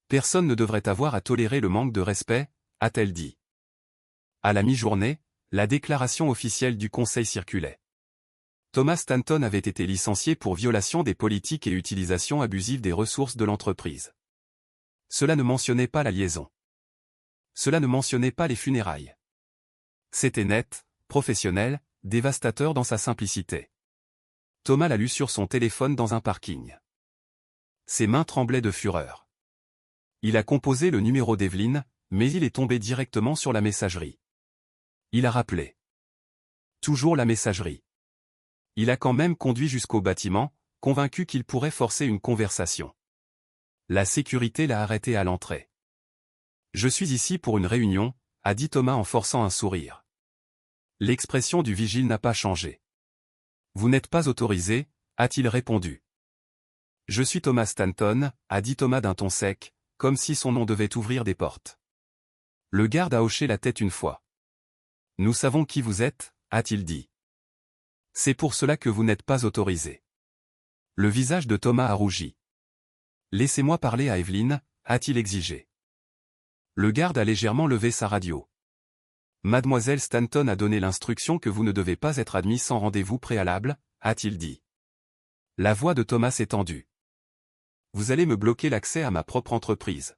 Personne ne devrait avoir à tolérer le manque de respect, a-t-elle dit. À la mi-journée, la déclaration officielle du Conseil circulait. Thomas Stanton avait été licencié pour violation des politiques et utilisation abusive des ressources de l'entreprise. Cela ne mentionnait pas la liaison. Cela ne mentionnait pas les funérailles. C'était net, professionnel, dévastateur dans sa simplicité. Thomas l'a lu sur son téléphone dans un parking. Ses mains tremblaient de fureur. Il a composé le numéro d'Evelyne, mais il est tombé directement sur la messagerie. Il a rappelé. Toujours la messagerie. Il a quand même conduit jusqu'au bâtiment, convaincu qu'il pourrait forcer une conversation. La sécurité l'a arrêté à l'entrée. « Je suis ici pour une réunion », a dit Thomas en forçant un sourire. L'expression du vigile n'a pas changé. « Vous n'êtes pas autorisé », a-t-il répondu. « Je suis Thomas Stanton », a dit Thomas d'un ton sec, comme si son nom devait ouvrir des portes. Le garde a hoché la tête une fois. « Nous savons qui vous êtes », a-t-il dit. « C'est pour cela que vous n'êtes pas autorisé. » Le visage de Thomas a rougi. « Laissez-moi parler à Evelyne », a-t-il exigé. Le garde a légèrement levé sa radio. « Mademoiselle Stanton a donné l'instruction que vous ne devez pas être admis sans rendez-vous préalable », a-t-il dit. La voix de Thomas s'est tendue. « Vous allez me bloquer l'accès à ma propre entreprise. »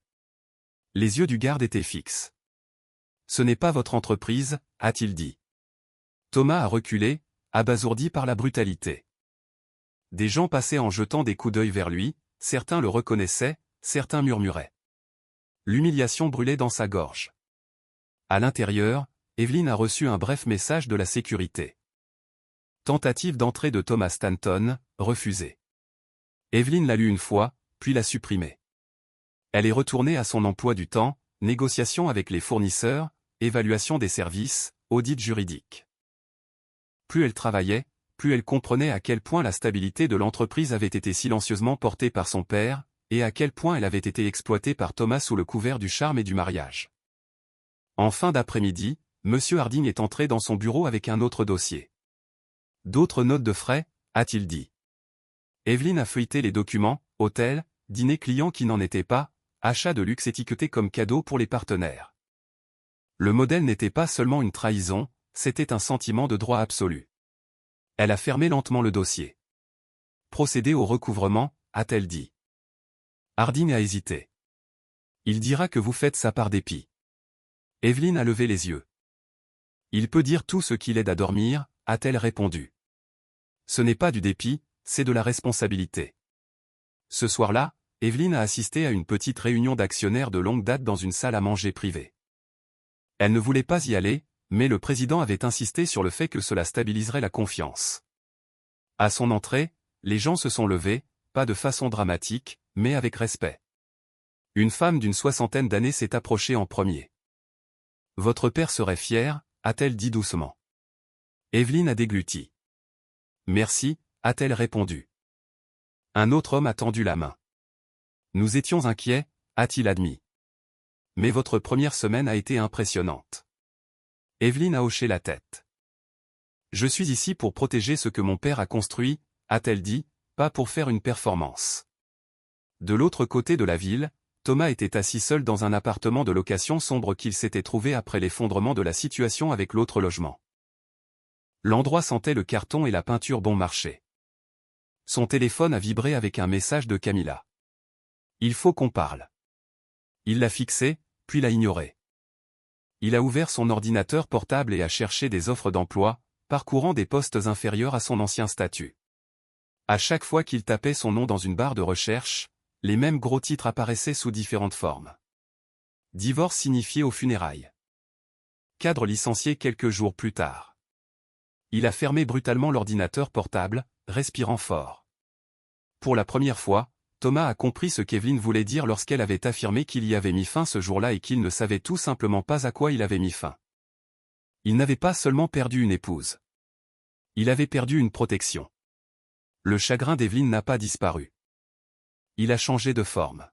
Les yeux du garde étaient fixes. « Ce n'est pas votre entreprise », a-t-il dit. Thomas a reculé, abasourdi par la brutalité. Des gens passaient en jetant des coups d'œil vers lui, certains le reconnaissaient, certains murmuraient. L'humiliation brûlait dans sa gorge. À l'intérieur, Evelyne a reçu un bref message de la sécurité. Tentative d'entrée de Thomas Stanton, refusée. Evelyne l'a lu une fois, puis l'a supprimé. Elle est retournée à son emploi du temps, négociation avec les fournisseurs, évaluation des services, audit juridique. Plus elle travaillait, plus elle comprenait à quel point la stabilité de l'entreprise avait été silencieusement portée par son père, et à quel point elle avait été exploitée par Thomas sous le couvert du charme et du mariage. En fin d'après-midi, M. Harding est entré dans son bureau avec un autre dossier. « D'autres notes de frais ?» a-t-il dit. Evelyne a feuilleté les documents, hôtel, dîner client qui n'en étaient pas, achat de luxe étiqueté comme cadeau pour les partenaires. Le modèle n'était pas seulement une trahison, c'était un sentiment de droit absolu. Elle a fermé lentement le dossier. Procéder au recouvrement, a-t-elle dit. Harding a hésité. Il dira que vous faites ça par dépit. Evelyn a levé les yeux. Il peut dire tout ce qui l'aide à dormir, a-t-elle répondu. Ce n'est pas du dépit, c'est de la responsabilité. Ce soir-là, Evelyn a assisté à une petite réunion d'actionnaires de longue date dans une salle à manger privée. Elle ne voulait pas y aller, mais le président avait insisté sur le fait que cela stabiliserait la confiance. À son entrée, les gens se sont levés, pas de façon dramatique, mais avec respect. Une femme d'une 60aine d'années s'est approchée en premier. « Votre père serait fier », a-t-elle dit doucement. Evelyn a dégluti. « Merci », a-t-elle répondu. Un autre homme a tendu la main. « Nous étions inquiets », a-t-il admis. « Mais votre première semaine a été impressionnante. » Evelyn a hoché la tête. « Je suis ici pour protéger ce que mon père a construit », a-t-elle dit, pas pour faire une performance. De l'autre côté de la ville, Thomas était assis seul dans un appartement de location sombre qu'il s'était trouvé après l'effondrement de la situation avec l'autre logement. L'endroit sentait le carton et la peinture bon marché. Son téléphone a vibré avec un message de Camilla. « Il faut qu'on parle. » Il l'a fixé, puis l'a ignoré. Il a ouvert son ordinateur portable et a cherché des offres d'emploi, parcourant des postes inférieurs à son ancien statut. À chaque fois qu'il tapait son nom dans une barre de recherche, les mêmes gros titres apparaissaient sous différentes formes. Divorce signifié aux funérailles. Cadre licencié quelques jours plus tard. Il a fermé brutalement l'ordinateur portable, respirant fort. Pour la première fois, Thomas a compris ce qu'Evelyn voulait dire lorsqu'elle avait affirmé qu'il y avait mis fin ce jour-là et qu'il ne savait tout simplement pas à quoi il avait mis fin. Il n'avait pas seulement perdu une épouse. Il avait perdu une protection. Le chagrin d'Evelyn n'a pas disparu. Il a changé de forme.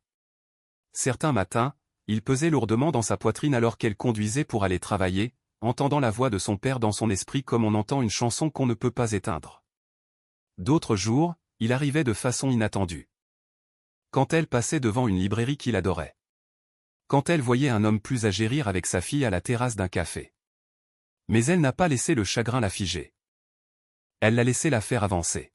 Certains matins, il pesait lourdement dans sa poitrine alors qu'elle conduisait pour aller travailler, entendant la voix de son père dans son esprit comme on entend une chanson qu'on ne peut pas éteindre. D'autres jours, il arrivait de façon inattendue. Quand elle passait devant une librairie qu'il adorait. Quand elle voyait un homme plus âgé rire avec sa fille à la terrasse d'un café. Mais elle n'a pas laissé le chagrin la figer. Elle l'a laissé la faire avancer.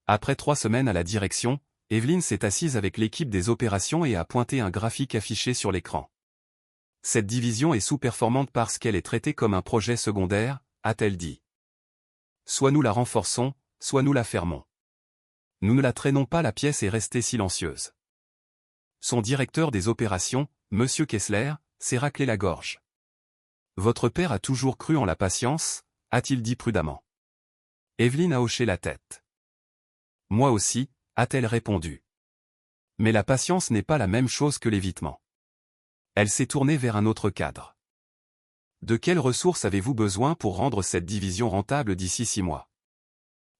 Après 3 semaines à la direction, Evelyn s'est assise avec l'équipe des opérations et a pointé un graphique affiché sur l'écran. Cette division est sous-performante parce qu'elle est traitée comme un projet secondaire, a-t-elle dit. Soit nous la renforçons, soit nous la fermons. Nous ne la traînons pas, la pièce est restée silencieuse. Son directeur des opérations, M. Kessler, s'est raclé la gorge. Votre père a toujours cru en la patience, a-t-il dit prudemment. Evelyn a hoché la tête. Moi aussi, a-t-elle répondu. Mais la patience n'est pas la même chose que l'évitement. Elle s'est tournée vers un autre cadre. De quelles ressources avez-vous besoin pour rendre cette division rentable d'ici 6 mois?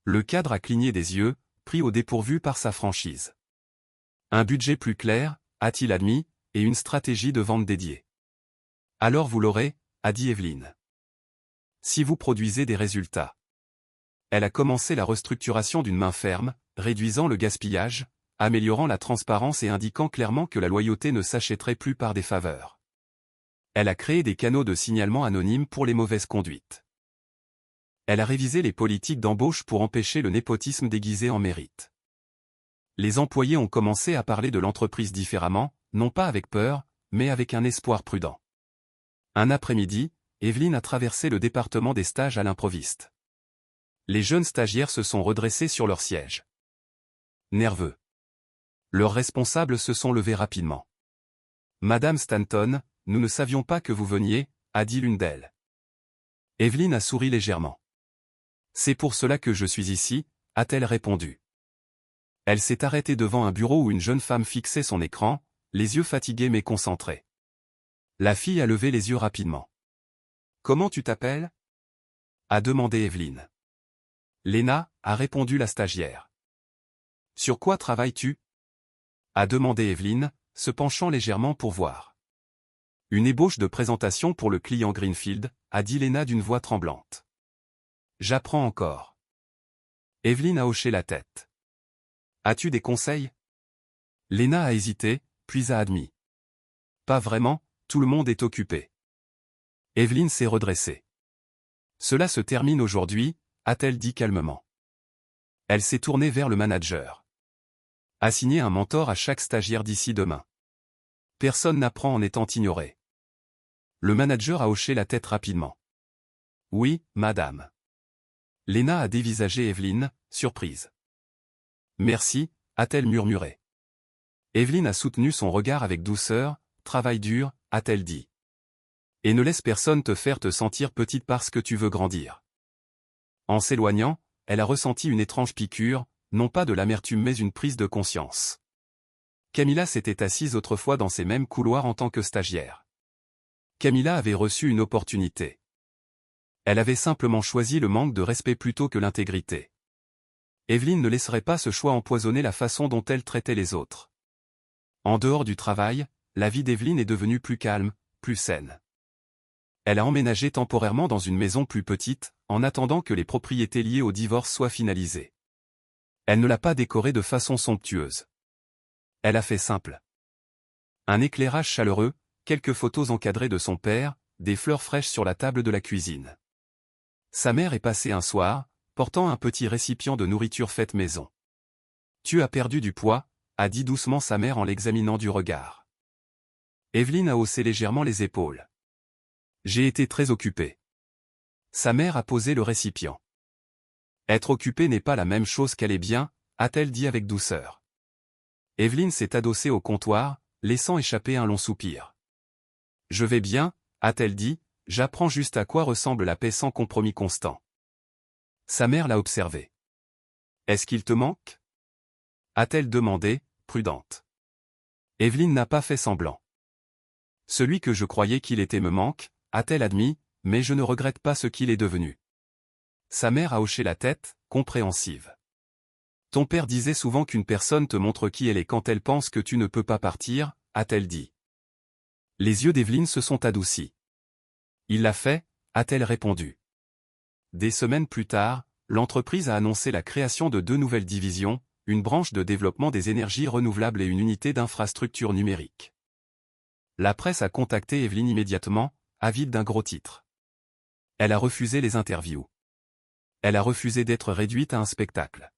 Le cadre a cligné des yeux, pris au dépourvu par sa franchise. Un budget plus clair, a-t-il admis, et une stratégie de vente dédiée. Alors vous l'aurez, a dit Evelyn. Si vous produisez des résultats. Elle a commencé la restructuration d'une main ferme, réduisant le gaspillage, améliorant la transparence et indiquant clairement que la loyauté ne s'achèterait plus par des faveurs. Elle a créé des canaux de signalement anonymes pour les mauvaises conduites. Elle a révisé les politiques d'embauche pour empêcher le népotisme déguisé en mérite. Les employés ont commencé à parler de l'entreprise différemment, non pas avec peur, mais avec un espoir prudent. Un après-midi, Evelyn a traversé le département des stages à l'improviste. Les jeunes stagiaires se sont redressés sur leur siège. Nerveux. Leurs responsables se sont levés rapidement. « Madame Stanton, nous ne savions pas que vous veniez », a dit l'une d'elles. Evelyn a souri légèrement. « C'est pour cela que je suis ici », a-t-elle répondu. Elle s'est arrêtée devant un bureau où une jeune femme fixait son écran, les yeux fatigués mais concentrés. La fille a levé les yeux rapidement. « Comment tu t'appelles » a demandé Evelyn. « Lena » a répondu la stagiaire. « Sur quoi travailles-tu » a demandé Evelyn, se penchant légèrement pour voir. « Une ébauche de présentation pour le client Greenfield » a dit Lena d'une voix tremblante. « J'apprends encore. » Evelyn a hoché la tête. « As-tu des conseils » Lena a hésité, puis a admis. « Pas vraiment, tout le monde est occupé. » Evelyne s'est redressée. Cela se termine aujourd'hui, a-t-elle dit calmement. Elle s'est tournée vers le manager. Assigner un mentor à chaque stagiaire d'ici demain. Personne n'apprend en étant ignoré. Le manager a hoché la tête rapidement. Oui, madame. Léna a dévisagé Evelyne, surprise. Merci, a-t-elle murmuré. Evelyne a soutenu son regard avec douceur. Travail dur, a-t-elle dit. Et ne laisse personne te faire te sentir petite parce que tu veux grandir. En s'éloignant, elle a ressenti une étrange piqûre, non pas de l'amertume mais une prise de conscience. Camilla s'était assise autrefois dans ces mêmes couloirs en tant que stagiaire. Camilla avait reçu une opportunité. Elle avait simplement choisi le manque de respect plutôt que l'intégrité. Evelyne ne laisserait pas ce choix empoisonner la façon dont elle traitait les autres. En dehors du travail, la vie d'Evelyne est devenue plus calme, plus saine. Elle a emménagé temporairement dans une maison plus petite, en attendant que les propriétés liées au divorce soient finalisées. Elle ne l'a pas décorée de façon somptueuse. Elle a fait simple. Un éclairage chaleureux, quelques photos encadrées de son père, des fleurs fraîches sur la table de la cuisine. Sa mère est passée un soir, portant un petit récipient de nourriture faite maison. « Tu as perdu du poids », a dit doucement sa mère en l'examinant du regard. Evelyne a haussé légèrement les épaules. « J'ai été très occupée. » Sa mère a posé le récipient. « Être occupée n'est pas la même chose qu'aller bien », a-t-elle dit avec douceur. Evelyne s'est adossée au comptoir, laissant échapper un long soupir. « Je vais bien », a-t-elle dit, « j'apprends juste à quoi ressemble la paix sans compromis constant. » Sa mère l'a observé. « Est-ce qu'il te manque ?» a-t-elle demandé, prudente. Evelyne n'a pas fait semblant. « Celui que je croyais qu'il était me manque », a-t-elle admis, « mais je ne regrette pas ce qu'il est devenu. » Sa mère a hoché la tête, compréhensive. « Ton père disait souvent qu'une personne te montre qui elle est quand elle pense que tu ne peux pas partir, » a-t-elle dit. Les yeux d'Evelyne se sont adoucis. « Il l'a fait », a-t-elle répondu. Des semaines plus tard, l'entreprise a annoncé la création de 2 nouvelles divisions, une branche de développement des énergies renouvelables et une unité d'infrastructure numérique. La presse a contacté Evelyne immédiatement, avide d'un gros titre. Elle a refusé les interviews. Elle a refusé d'être réduite à un spectacle.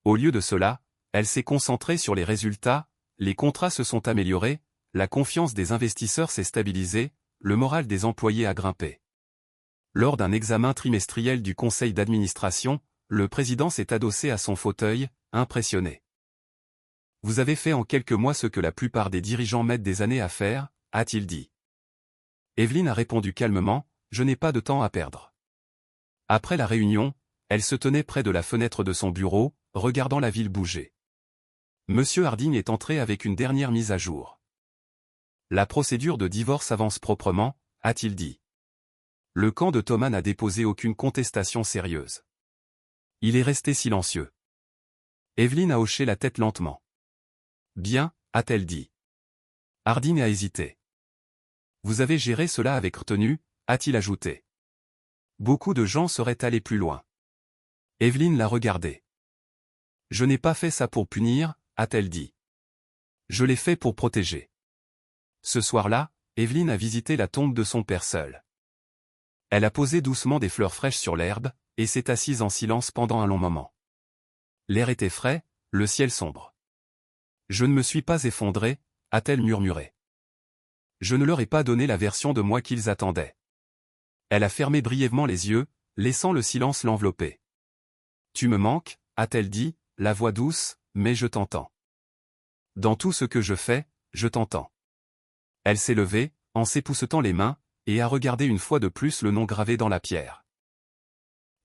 Au lieu de cela, elle s'est concentrée sur les résultats, les contrats se sont améliorés, la confiance des investisseurs s'est stabilisée, le moral des employés a grimpé. Lors d'un examen trimestriel du conseil d'administration, le président s'est adossé à son fauteuil, impressionné. « Vous avez fait en quelques mois ce que la plupart des dirigeants mettent des années à faire », a-t-il dit. Evelyne a répondu calmement, « Je n'ai pas de temps à perdre. » Après la réunion, elle se tenait près de la fenêtre de son bureau, regardant la ville bouger. Monsieur Harding est entré avec une dernière mise à jour. La procédure de divorce avance proprement, a-t-il dit. Le camp de Thomas n'a déposé aucune contestation sérieuse. Il est resté silencieux. Evelyne a hoché la tête lentement. Bien, a-t-elle dit. Harding a hésité. Vous avez géré cela avec retenue, a-t-il ajouté. Beaucoup de gens seraient allés plus loin. Evelyne l'a regardé. Je n'ai pas fait ça pour punir, a-t-elle dit. Je l'ai fait pour protéger. Ce soir-là, Evelyne a visité la tombe de son père seul. Elle a posé doucement des fleurs fraîches sur l'herbe, et s'est assise en silence pendant un long moment. L'air était frais, le ciel sombre. Je ne me suis pas effondrée, a-t-elle murmuré. Je ne leur ai pas donné la version de moi qu'ils attendaient. Elle a fermé brièvement les yeux, laissant le silence l'envelopper. Tu me manques, a-t-elle dit, la voix douce, mais je t'entends. Dans tout ce que je fais, je t'entends. Elle s'est levée, en s'époussetant les mains, et a regardé une fois de plus le nom gravé dans la pierre.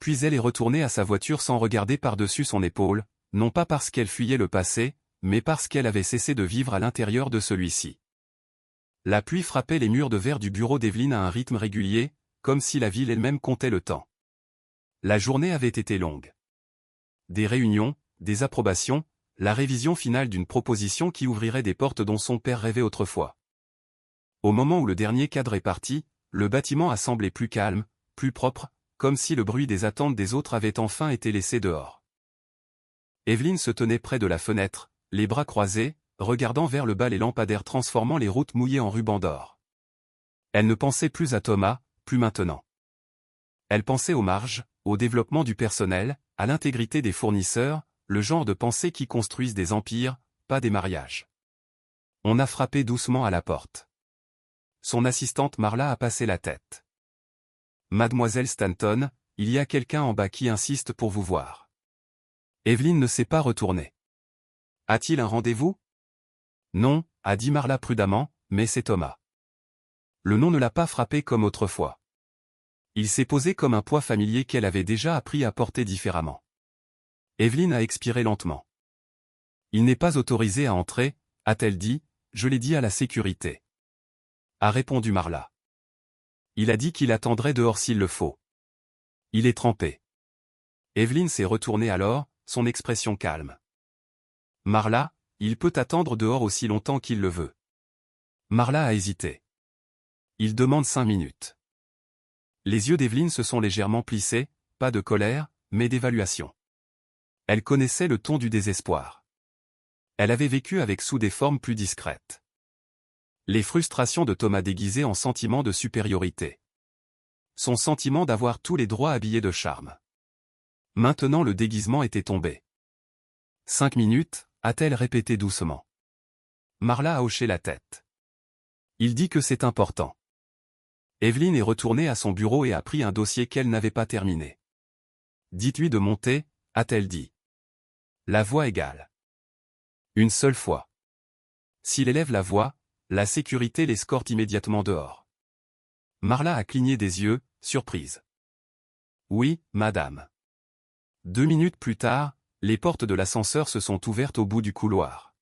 Puis elle est retournée à sa voiture sans regarder par-dessus son épaule, non pas parce qu'elle fuyait le passé, mais parce qu'elle avait cessé de vivre à l'intérieur de celui-ci. La pluie frappait les murs de verre du bureau d'Evelyne à un rythme régulier, comme si la ville elle-même comptait le temps. La journée avait été longue. Des réunions, des approbations, la révision finale d'une proposition qui ouvrirait des portes dont son père rêvait autrefois. Au moment où le dernier cadre est parti, le bâtiment a semblé plus calme, plus propre, comme si le bruit des attentes des autres avait enfin été laissé dehors. Evelyne se tenait près de la fenêtre, les bras croisés, regardant vers le bas les lampadaires transformant les routes mouillées en rubans d'or. Elle ne pensait plus à Thomas, plus maintenant. Elle pensait aux marges, au développement du personnel, à l'intégrité des fournisseurs, le genre de pensées qui construisent des empires, pas des mariages. On a frappé doucement à la porte. Son assistante Marla a passé la tête. Mademoiselle Stanton, il y a quelqu'un en bas qui insiste pour vous voir. Evelyn ne s'est pas retournée. A-t-il un rendez-vous? Non, a dit Marla prudemment, mais c'est Thomas. Le nom ne l'a pas frappé comme autrefois. Il s'est posé comme un poids familier qu'elle avait déjà appris à porter différemment. Evelyn a expiré lentement. Il n'est pas autorisé à entrer, a-t-elle dit, je l'ai dit à la sécurité. A répondu Marla. Il a dit qu'il attendrait dehors s'il le faut. Il est trempé. Evelyn s'est retournée alors, son expression calme. Marla, il peut attendre dehors aussi longtemps qu'il le veut. Marla a hésité. Il demande 5 minutes. Les yeux d'Evelyn se sont légèrement plissés, pas de colère, mais d'évaluation. Elle connaissait le ton du désespoir. Elle avait vécu avec sous des formes plus discrètes. Les frustrations de Thomas déguisées en sentiment de supériorité. Son sentiment d'avoir tous les droits habillés de charme. Maintenant le déguisement était tombé. 5 minutes, a-t-elle répété doucement. Marla a hoché la tête. Il dit que c'est important. Evelyn est retournée à son bureau et a pris un dossier qu'elle n'avait pas terminé. Dites-lui de monter, a-t-elle dit. La voix égale. Une seule fois. S'il élève la voix, la sécurité l'escorte immédiatement dehors. Marla a cligné des yeux, surprise. Oui, madame. 2 minutes plus tard, les portes de l'ascenseur se sont ouvertes au bout du couloir.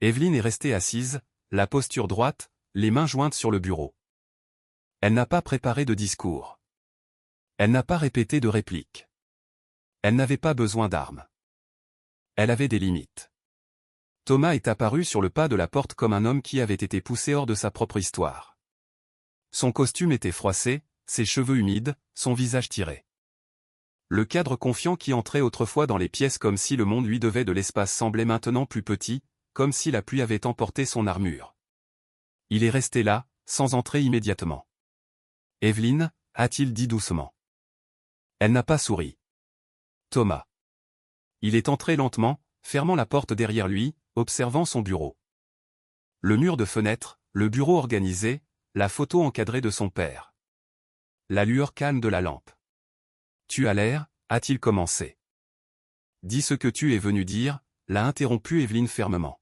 Evelyn est restée assise, la posture droite, les mains jointes sur le bureau. Elle n'a pas préparé de discours. Elle n'a pas répété de réplique. Elle n'avait pas besoin d'armes. Elle avait des limites. Thomas est apparu sur le pas de la porte comme un homme qui avait été poussé hors de sa propre histoire. Son costume était froissé, ses cheveux humides, son visage tiré. Le cadre confiant qui entrait autrefois dans les pièces comme si le monde lui devait de l'espace semblait maintenant plus petit, comme si la pluie avait emporté son armure. Il est resté là, sans entrer immédiatement. Evelyn, a-t-il dit doucement. Elle n'a pas souri. Thomas. Il est entré lentement, fermant la porte derrière lui, observant son bureau. Le mur de fenêtre, le bureau organisé, la photo encadrée de son père. La lueur calme de la lampe. Tu as l'air, a-t-il commencé. Dis ce que tu es venu dire, l'a interrompu Evelyn fermement.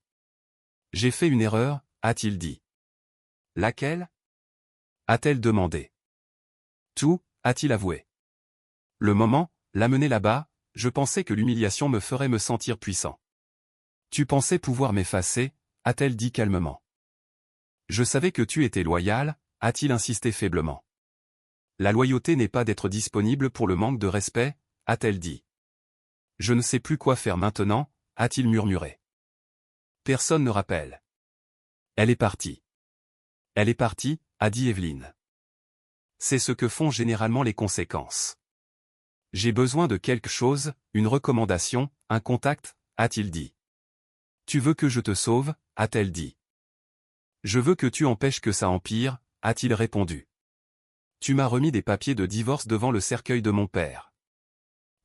J'ai fait une erreur, a-t-il dit. Laquelle? A-t-elle demandé. Tout, a-t-il avoué. Le moment, l'amener là-bas, je pensais que l'humiliation me ferait me sentir puissant. Tu pensais pouvoir m'effacer, a-t-elle dit calmement. Je savais que tu étais loyal, a-t-il insisté faiblement. La loyauté n'est pas d'être disponible pour le manque de respect, a-t-elle dit. Je ne sais plus quoi faire maintenant, a-t-il murmuré. Personne ne rappelle. Elle est partie. Elle est partie, a dit Evelyn. C'est ce que font généralement les conséquences. J'ai besoin de quelque chose, une recommandation, un contact, a-t-il dit. Tu veux que je te sauve, a-t-elle dit. Je veux que tu empêches que ça empire, a-t-il répondu. Tu m'as remis des papiers de divorce devant le cercueil de mon père.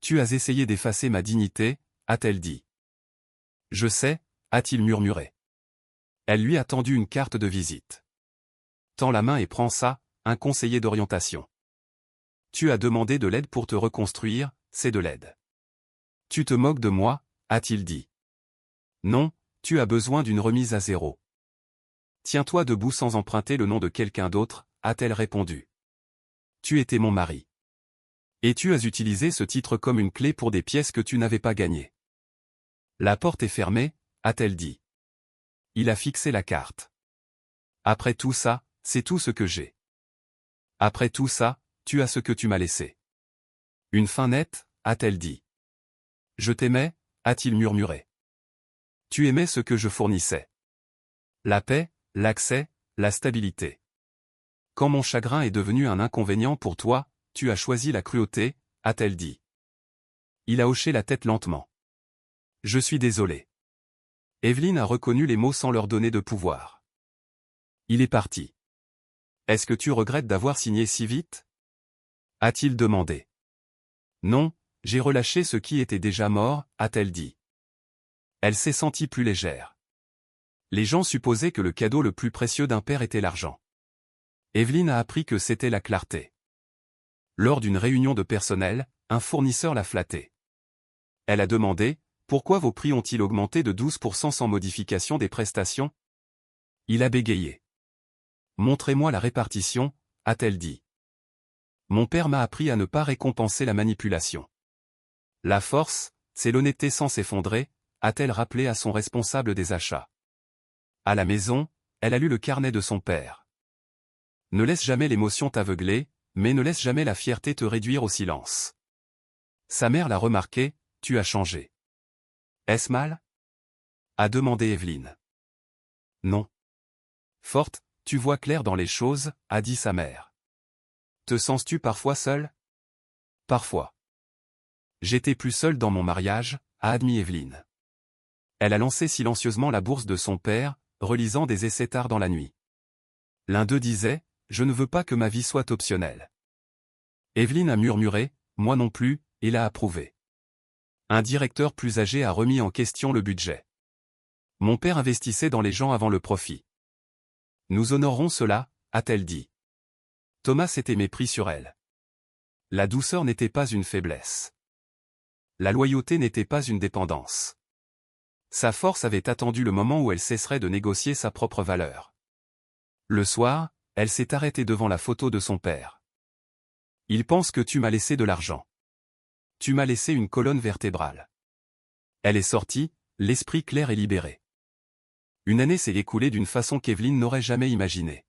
Tu as essayé d'effacer ma dignité, a-t-elle dit. Je sais, a-t-il murmuré. Elle lui a tendu une carte de visite. Tends la main et prends ça, un conseiller d'orientation. Tu as demandé de l'aide pour te reconstruire, c'est de l'aide. Tu te moques de moi, a-t-il dit. Non, tu as besoin d'une remise à zéro. Tiens-toi debout sans emprunter le nom de quelqu'un d'autre, a-t-elle répondu. Tu étais mon mari. Et tu as utilisé ce titre comme une clé pour des pièces que tu n'avais pas gagnées. La porte est fermée, a-t-elle dit. Il a fixé la carte. Après tout ça, c'est tout ce que j'ai. Après tout ça, tu as ce que tu m'as laissé. Une fin nette, a-t-elle dit. Je t'aimais, a-t-il murmuré. Tu aimais ce que je fournissais. La paix, l'accès, la stabilité. Quand mon chagrin est devenu un inconvénient pour toi, tu as choisi la cruauté, a-t-elle dit. Il a hoché la tête lentement. Je suis désolé. Evelyn a reconnu les mots sans leur donner de pouvoir. Il est parti. Est-ce que tu regrettes d'avoir signé si vite? A-t-il demandé. Non, j'ai relâché ce qui était déjà mort, a-t-elle dit. Elle s'est sentie plus légère. Les gens supposaient que le cadeau le plus précieux d'un père était l'argent. Evelyne a appris que c'était la clarté. Lors d'une réunion de personnel, un fournisseur l'a flattée. Elle a demandé « Pourquoi vos prix ont-ils augmenté de 12% sans modification des prestations ?» Il a bégayé. « Montrez-moi la répartition », a-t-elle dit. Mon père m'a appris à ne pas récompenser la manipulation. La force, c'est l'honnêteté sans s'effondrer, a-t-elle rappelé à son responsable des achats. À la maison, elle a lu le carnet de son père. Ne laisse jamais l'émotion t'aveugler, mais ne laisse jamais la fierté te réduire au silence. Sa mère l'a remarqué, tu as changé. Est-ce mal? A demandé Evelyne. Non. Forte, tu vois clair dans les choses, a dit sa mère. Te sens-tu parfois seule? Parfois. J'étais plus seule dans mon mariage, a admis Evelyne. Elle a lancé silencieusement la bourse de son père, relisant des essais tard dans la nuit. L'un d'eux disait « Je ne veux pas que ma vie soit optionnelle ». Evelyne a murmuré « Moi non plus », et l'a approuvé. Un directeur plus âgé a remis en question le budget. Mon père investissait dans les gens avant le profit. Nous honorerons cela, a-t-elle dit. Thomas s'était mépris sur elle. La douceur n'était pas une faiblesse. La loyauté n'était pas une dépendance. Sa force avait attendu le moment où elle cesserait de négocier sa propre valeur. Le soir, elle s'est arrêtée devant la photo de son père. Il pense que tu m'as laissé de l'argent. Tu m'as laissé une colonne vertébrale. Elle est sortie, l'esprit clair et libéré. Une année s'est écoulée d'une façon qu'Evelyne n'aurait jamais imaginée.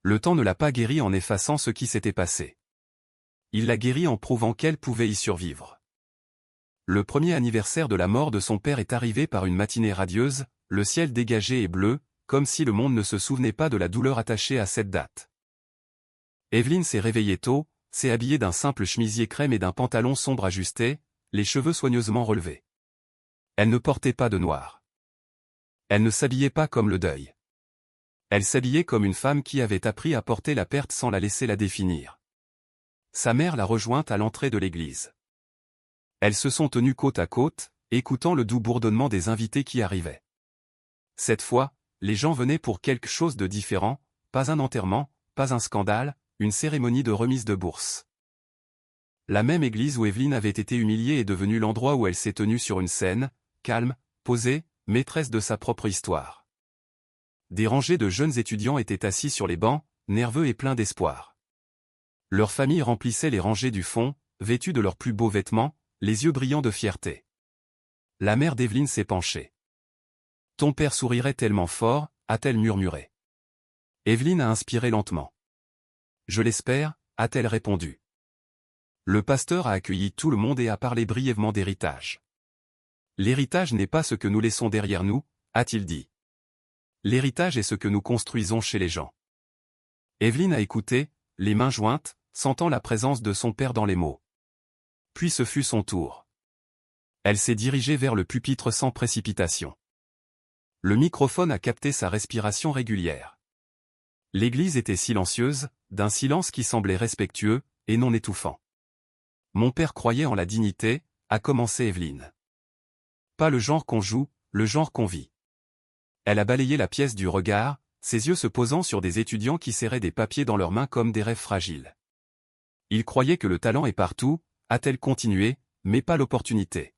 Le temps ne l'a pas guérie en effaçant ce qui s'était passé. Il l'a guérie en prouvant qu'elle pouvait y survivre. Le premier anniversaire de la mort de son père est arrivé par une matinée radieuse, le ciel dégagé et bleu, comme si le monde ne se souvenait pas de la douleur attachée à cette date. Evelyne s'est réveillée tôt, s'est habillée d'un simple chemisier crème et d'un pantalon sombre ajusté, les cheveux soigneusement relevés. Elle ne portait pas de noir. Elle ne s'habillait pas comme le deuil. Elle s'habillait comme une femme qui avait appris à porter la perte sans la laisser la définir. Sa mère l'a rejointe à l'entrée de l'église. Elles se sont tenues côte à côte, écoutant le doux bourdonnement des invités qui arrivaient. Cette fois, les gens venaient pour quelque chose de différent, pas un enterrement, pas un scandale, une cérémonie de remise de bourse. La même église où Evelyne avait été humiliée est devenue l'endroit où elle s'est tenue sur une scène, calme, posée, maîtresse de sa propre histoire. Des rangées de jeunes étudiants étaient assis sur les bancs, nerveux et pleins d'espoir. Leurs familles remplissaient les rangées du fond, vêtues de leurs plus beaux vêtements, les yeux brillants de fierté. La mère d'Evelyne s'est penchée. « Ton père sourirait tellement fort », a-t-elle murmuré. Evelyne a inspiré lentement. « Je l'espère », a-t-elle répondu. Le pasteur a accueilli tout le monde et a parlé brièvement d'héritage. « L'héritage n'est pas ce que nous laissons derrière nous », a-t-il dit. L'héritage est ce que nous construisons chez les gens. Evelyne a écouté, les mains jointes, sentant la présence de son père dans les mots. Puis ce fut son tour. Elle s'est dirigée vers le pupitre sans précipitation. Le microphone a capté sa respiration régulière. L'église était silencieuse, d'un silence qui semblait respectueux, et non étouffant. Mon père croyait en la dignité, a commencé Evelyne. Pas le genre qu'on joue, le genre qu'on vit. Elle a balayé la pièce du regard, ses yeux se posant sur des étudiants qui serraient des papiers dans leurs mains comme des rêves fragiles. Il croyait que le talent est partout, a-t-elle continué, mais pas l'opportunité.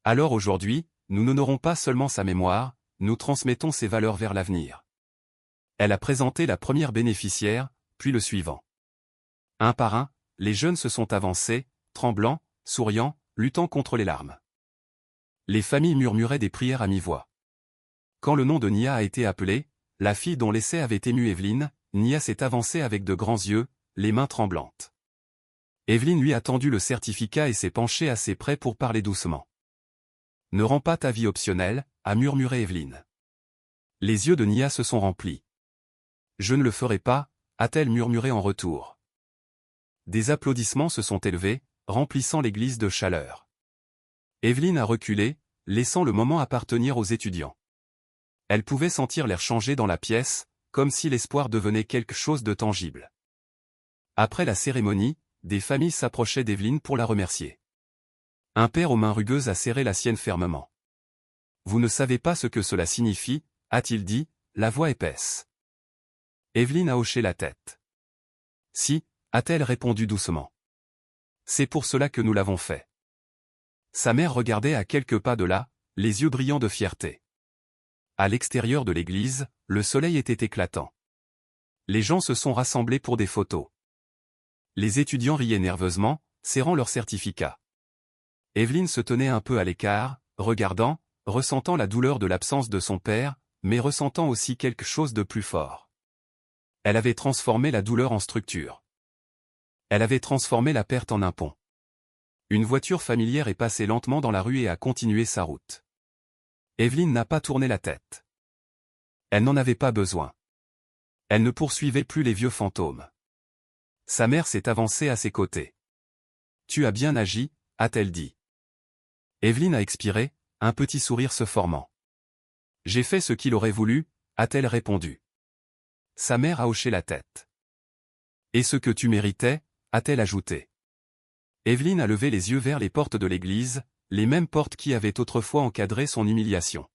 Alors aujourd'hui, nous n'honorons pas seulement sa mémoire, nous transmettons ses valeurs vers l'avenir. Elle a présenté la première bénéficiaire, puis le suivant. Un par un, les jeunes se sont avancés, tremblants, souriant, luttant contre les larmes. Les familles murmuraient des prières à mi-voix. Quand le nom de Nia a été appelé, la fille dont l'essai avait ému Evelyne, Nia s'est avancée avec de grands yeux, les mains tremblantes. Evelyne lui a tendu le certificat et s'est penchée assez près pour parler doucement. « Ne rends pas ta vie optionnelle », a murmuré Evelyne. Les yeux de Nia se sont remplis. « Je ne le ferai pas », a-t-elle murmuré en retour. Des applaudissements se sont élevés, remplissant l'église de chaleur. Evelyne a reculé, laissant le moment appartenir aux étudiants. Elle pouvait sentir l'air changer dans la pièce, comme si l'espoir devenait quelque chose de tangible. Après la cérémonie, des familles s'approchaient d'Evelyne pour la remercier. Un père aux mains rugueuses a serré la sienne fermement. « Vous ne savez pas ce que cela signifie » a-t-il dit, la voix épaisse. Evelyne a hoché la tête. « Si » a-t-elle répondu doucement. « C'est pour cela que nous l'avons fait. » Sa mère regardait à quelques pas de là, les yeux brillants de fierté. À l'extérieur de l'église, le soleil était éclatant. Les gens se sont rassemblés pour des photos. Les étudiants riaient nerveusement, serrant leurs certificats. Evelyne se tenait un peu à l'écart, regardant, ressentant la douleur de l'absence de son père, mais ressentant aussi quelque chose de plus fort. Elle avait transformé la douleur en structure. Elle avait transformé la perte en un pont. Une voiture familière est passée lentement dans la rue et a continué sa route. Evelyne n'a pas tourné la tête. Elle n'en avait pas besoin. Elle ne poursuivait plus les vieux fantômes. Sa mère s'est avancée à ses côtés. « Tu as bien agi » a-t-elle dit. Evelyne a expiré, un petit sourire se formant. « J'ai fait ce qu'il aurait voulu » a-t-elle répondu. Sa mère a hoché la tête. « Et ce que tu méritais » a-t-elle ajouté. Evelyne a levé les yeux vers les portes de l'église, les mêmes portes qui avaient autrefois encadré son humiliation.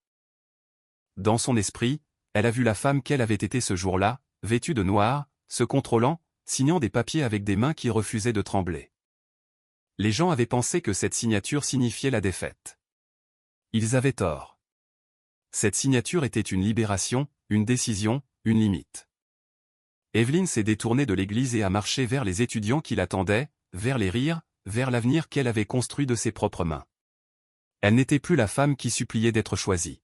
Dans son esprit, elle a vu la femme qu'elle avait été ce jour-là, vêtue de noir, se contrôlant, signant des papiers avec des mains qui refusaient de trembler. Les gens avaient pensé que cette signature signifiait la défaite. Ils avaient tort. Cette signature était une libération, une décision, une limite. Evelyne s'est détournée de l'église et a marché vers les étudiants qui l'attendaient, vers les rires, vers l'avenir qu'elle avait construit de ses propres mains. Elle n'était plus la femme qui suppliait d'être choisie.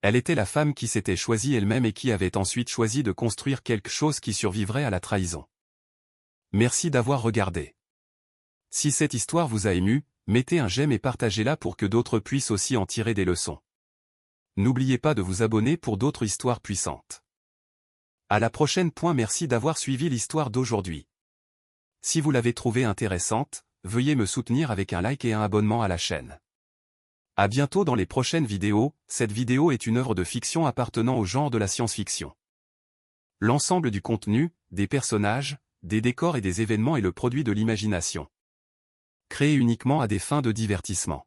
Elle était la femme qui s'était choisie elle-même et qui avait ensuite choisi de construire quelque chose qui survivrait à la trahison. Merci d'avoir regardé. Si cette histoire vous a ému, mettez un j'aime et partagez-la pour que d'autres puissent aussi en tirer des leçons. N'oubliez pas de vous abonner pour d'autres histoires puissantes. À la prochaine. Merci d'avoir suivi l'histoire d'aujourd'hui. Si vous l'avez trouvée intéressante, veuillez me soutenir avec un like et un abonnement à la chaîne. À bientôt dans les prochaines vidéos. Cette vidéo est une œuvre de fiction appartenant au genre de la science-fiction. L'ensemble du contenu, des personnages, des décors et des événements est le produit de l'imagination. Créé uniquement à des fins de divertissement.